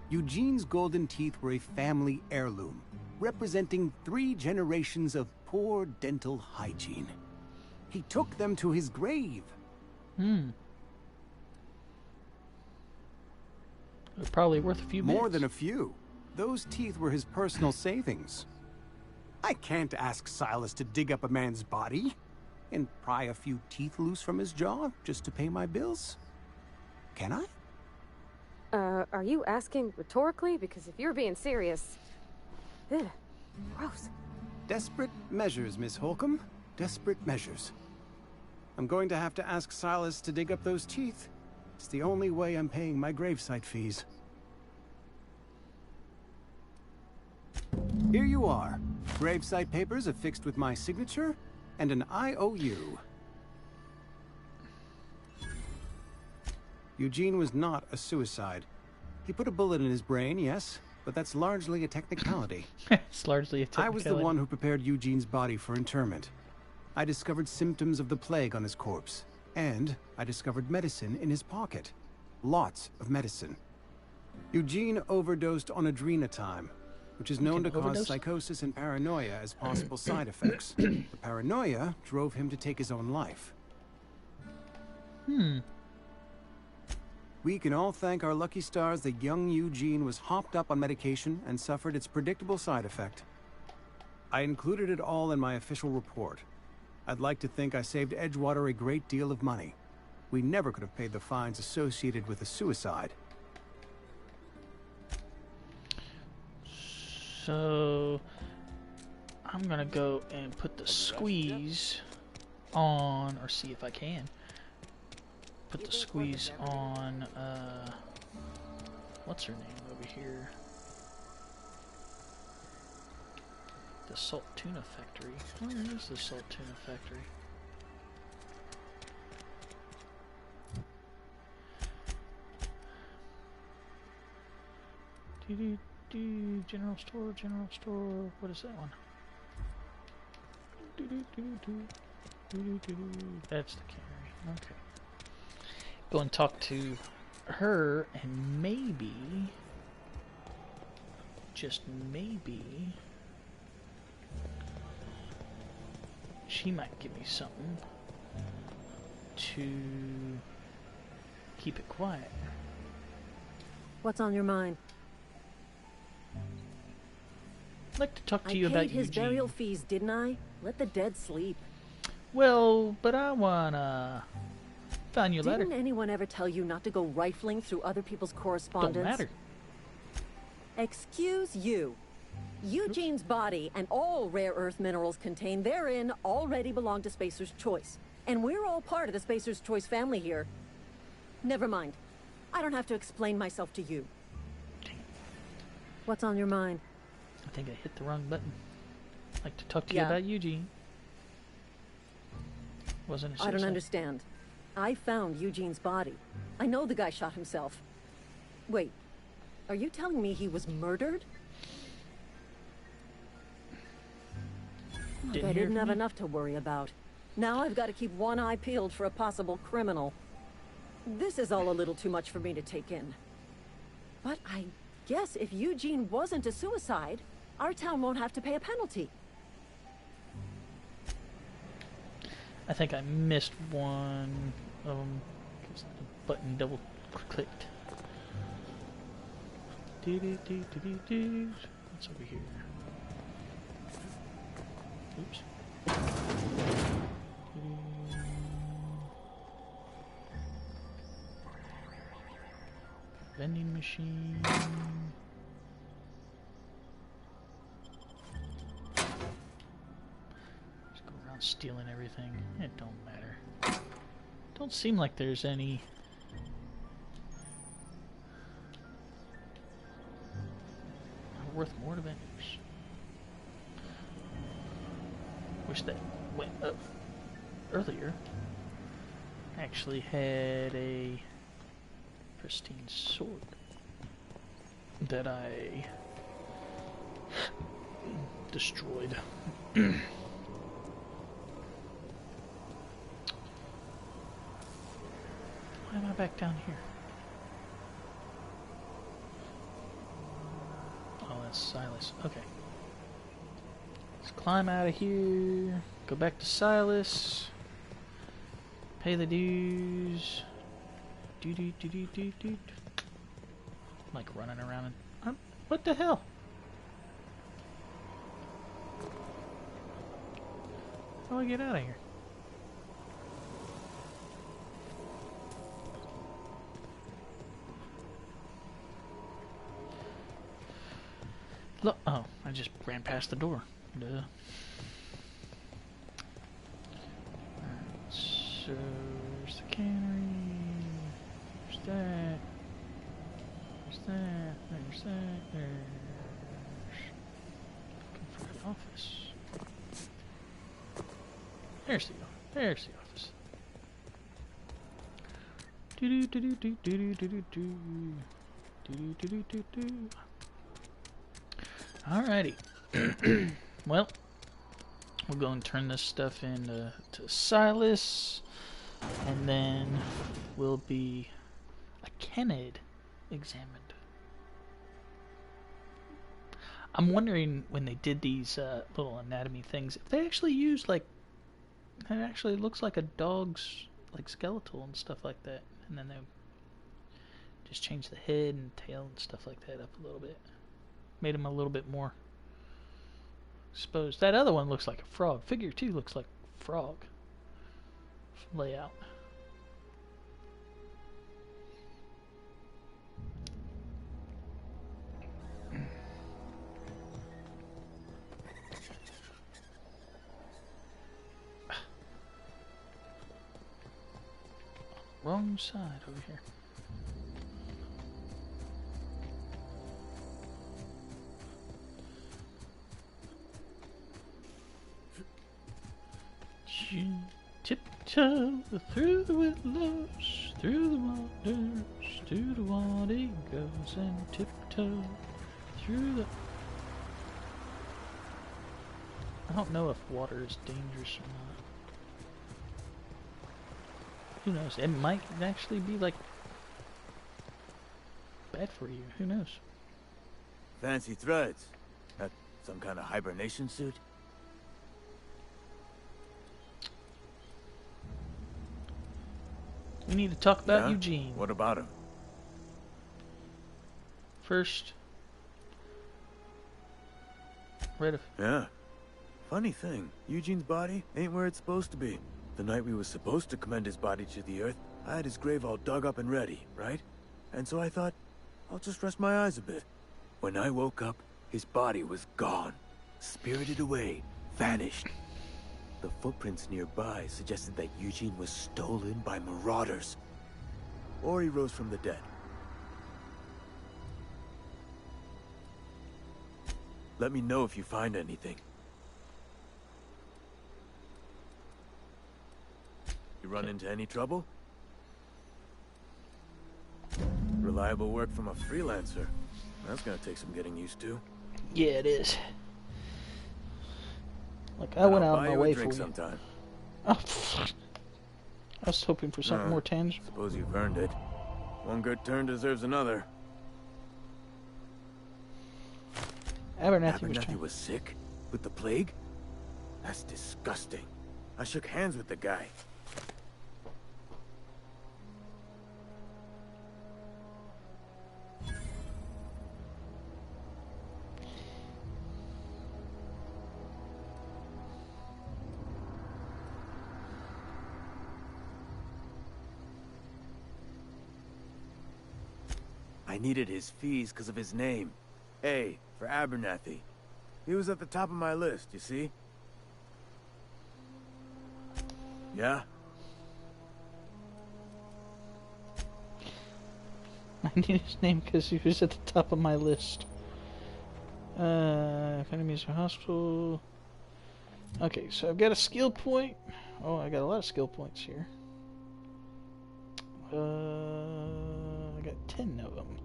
Eugene's golden teeth were a family heirloom, representing 3 generations of poor dental hygiene. He took them to his grave. They're probably worth a few More than a few. Those teeth were his personal savings. I can't ask Silas to dig up a man's body and pry a few teeth loose from his jaw just to pay my bills. Can I? Are you asking rhetorically? Because if you're being serious... Ugh, gross. Desperate measures, Miss Holcomb. Desperate measures. I'm going to have to ask Silas to dig up those teeth. It's the only way I'm paying my gravesite fees. Here you are. Gravesite papers affixed with my signature and an IOU. Eugene was not a suicide. He put a bullet in his brain, yes, but that's largely a technicality. It's largely a technicality. I was the one who prepared Eugene's body for interment. I discovered symptoms of the plague on his corpse. And I discovered medicine in his pocket. Lots of medicine. Eugene overdosed on adrenatime, which is known to cause psychosis and paranoia as possible side effects. The paranoia drove him to take his own life. We can all thank our lucky stars that young Eugene was hopped up on medication and suffered its predictable side effect. I included it all in my official report. I'd like to think I saved Edgewater a great deal of money. We never could have paid the fines associated with a suicide. So I'm gonna go and put the squeeze on, or see if I can put the squeeze on, what's her name over here? The Salt Tuna Factory. Where is the Salt Tuna Factory? General store, what is that one? That's the cannery, okay. Go and talk to her, and maybe, just maybe, she might give me something to keep it quiet. What's on your mind? I'd like to talk to you about Eugene. I paid his burial fees, didn't I? Let the dead sleep. Well, but I wanna find your letter. Didn't anyone ever tell you not to go rifling through other people's correspondence? Don't matter. Excuse you. Eugene's body and all rare earth minerals contained therein already belong to Spacer's Choice. And we're all part of the Spacer's Choice family here. Never mind. I don't have to explain myself to you. What's on your mind? I think I hit the wrong button. I'd like to talk to you about Eugene. Wasn't it? I don't understand. I found Eugene's body. I know the guy shot himself. Wait, are you telling me he was murdered? Look, I didn't have enough to worry about. Now I've got to keep one eye peeled for a possible criminal. This is all a little too much for me to take in. But I guess if Eugene wasn't a suicide, our town won't have to pay a penalty. I think I missed one of them because the button double clicked. What's over here? Oops. Vending machine. Just go around stealing everything. It don't matter. Don't seem like there's any worth more to vendors. Wish that went up earlier. Actually had a pristine sword that I destroyed. Why am I back down here? Oh, that's Silas. Okay. Let's climb out of here. Go back to Silas. Pay the dues. Like running around and... what the hell? How do I get out of here? Look, oh, I just ran past the door. Duh. Alright, so there's the cannery. There's that. There's that. There's that. There's... looking for the office. There's the office. Do do do do do do do do do do do do do. Alrighty. Well, we'll go and turn this stuff into Silas. And then will be a Kenid examined. I'm wondering when they did these little anatomy things, if they actually used like, it actually looks like a dog's like skeletal and stuff like that, and then they just changed the head and tail and stuff like that up a little bit, made him a little bit more exposed. That other one looks like a frog. Figure 2 looks like a frog layout. Wrong side over here. Tiptoe through the willows, through the waters, to the water he goes, and tiptoe through the... I don't know if water is dangerous or not. Who knows? It might actually be, like, bad for you. Who knows? Fancy threads. That some kind of hibernation suit? We need to talk about Yeah? Eugene. What about him? First, Yeah. Funny thing, Eugene's body ain't where it's supposed to be. The night we was supposed to commend his body to the earth, I had his grave all dug up and ready, right? And so I thought, I'll just rest my eyes a bit. When I woke up, his body was gone. Spirited away. Vanished. The footprints nearby suggested that Eugene was stolen by marauders. Or he rose from the dead. Let me know if you find anything. You run into any trouble? Reliable work from a freelancer. That's gonna take some getting used to. yeah, it is. Like, I went out of my way for you. Sometime. Oh, I was hoping for something more tangible. Suppose you've earned it. One good turn deserves another. Abernathy was sick? With the plague? That's disgusting. I shook hands with the guy. I needed his fees because of his name. A for Abernathy. He was at the top of my list, you see? Yeah? I need his name because he was at the top of my list. If enemies are hostile... Okay, so I've got a skill point. Oh, I got a lot of skill points here. I got 10 of them.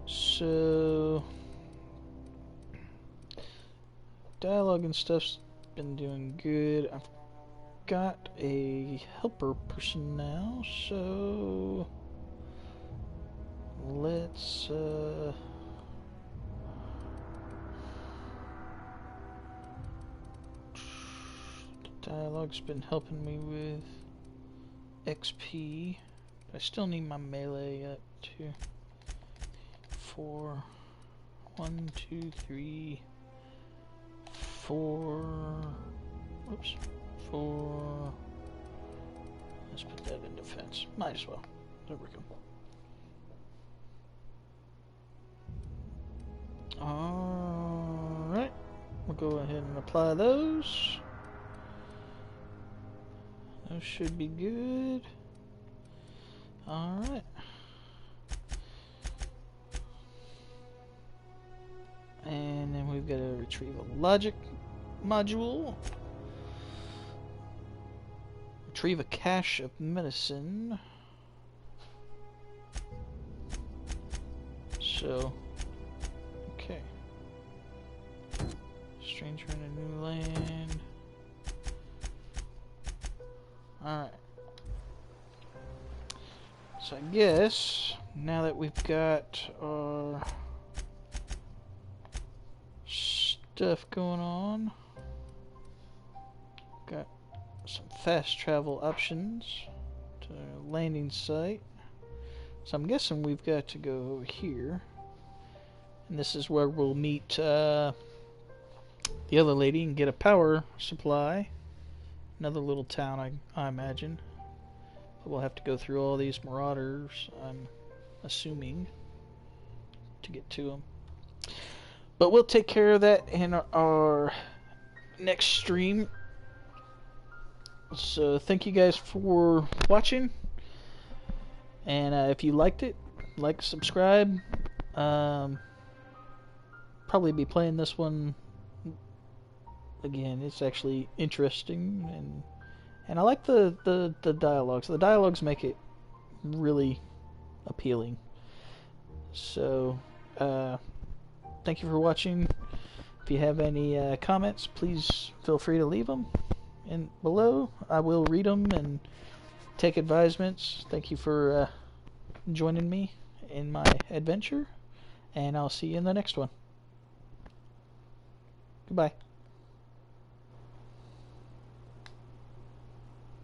So... dialogue and stuff's been doing good. I've got a helper person now, so... let's, dialogue's been helping me with XP. I still need my melee up to 4. 1, 2, 3, 4. Whoops. 4. Let's put that in defense. Might as well. There we go. Alright. We'll go ahead and apply those. Those should be good. Alright. And then we've got a retrieval logic module. Retrieve a cache of medicine. So, okay. Stranger in a new land. Alright. So I guess now that we've got our stuff going on, got some fast travel options to our landing site. So I'm guessing we've got to go over here. And this is where we'll meet the other lady and get a power supply. Another little town, I imagine. But we'll have to go through all these marauders, I'm assuming, to get to them. But we'll take care of that in our next stream. So thank you guys for watching. And if you liked it, like, subscribe. Probably be playing this one again. It's actually interesting, and I like the dialogues. The dialogues make it really appealing. So thank you for watching. If you have any comments, please feel free to leave them in below. I will read them and take advisements. Thank you for joining me in my adventure, and I'll see you in the next one. Goodbye.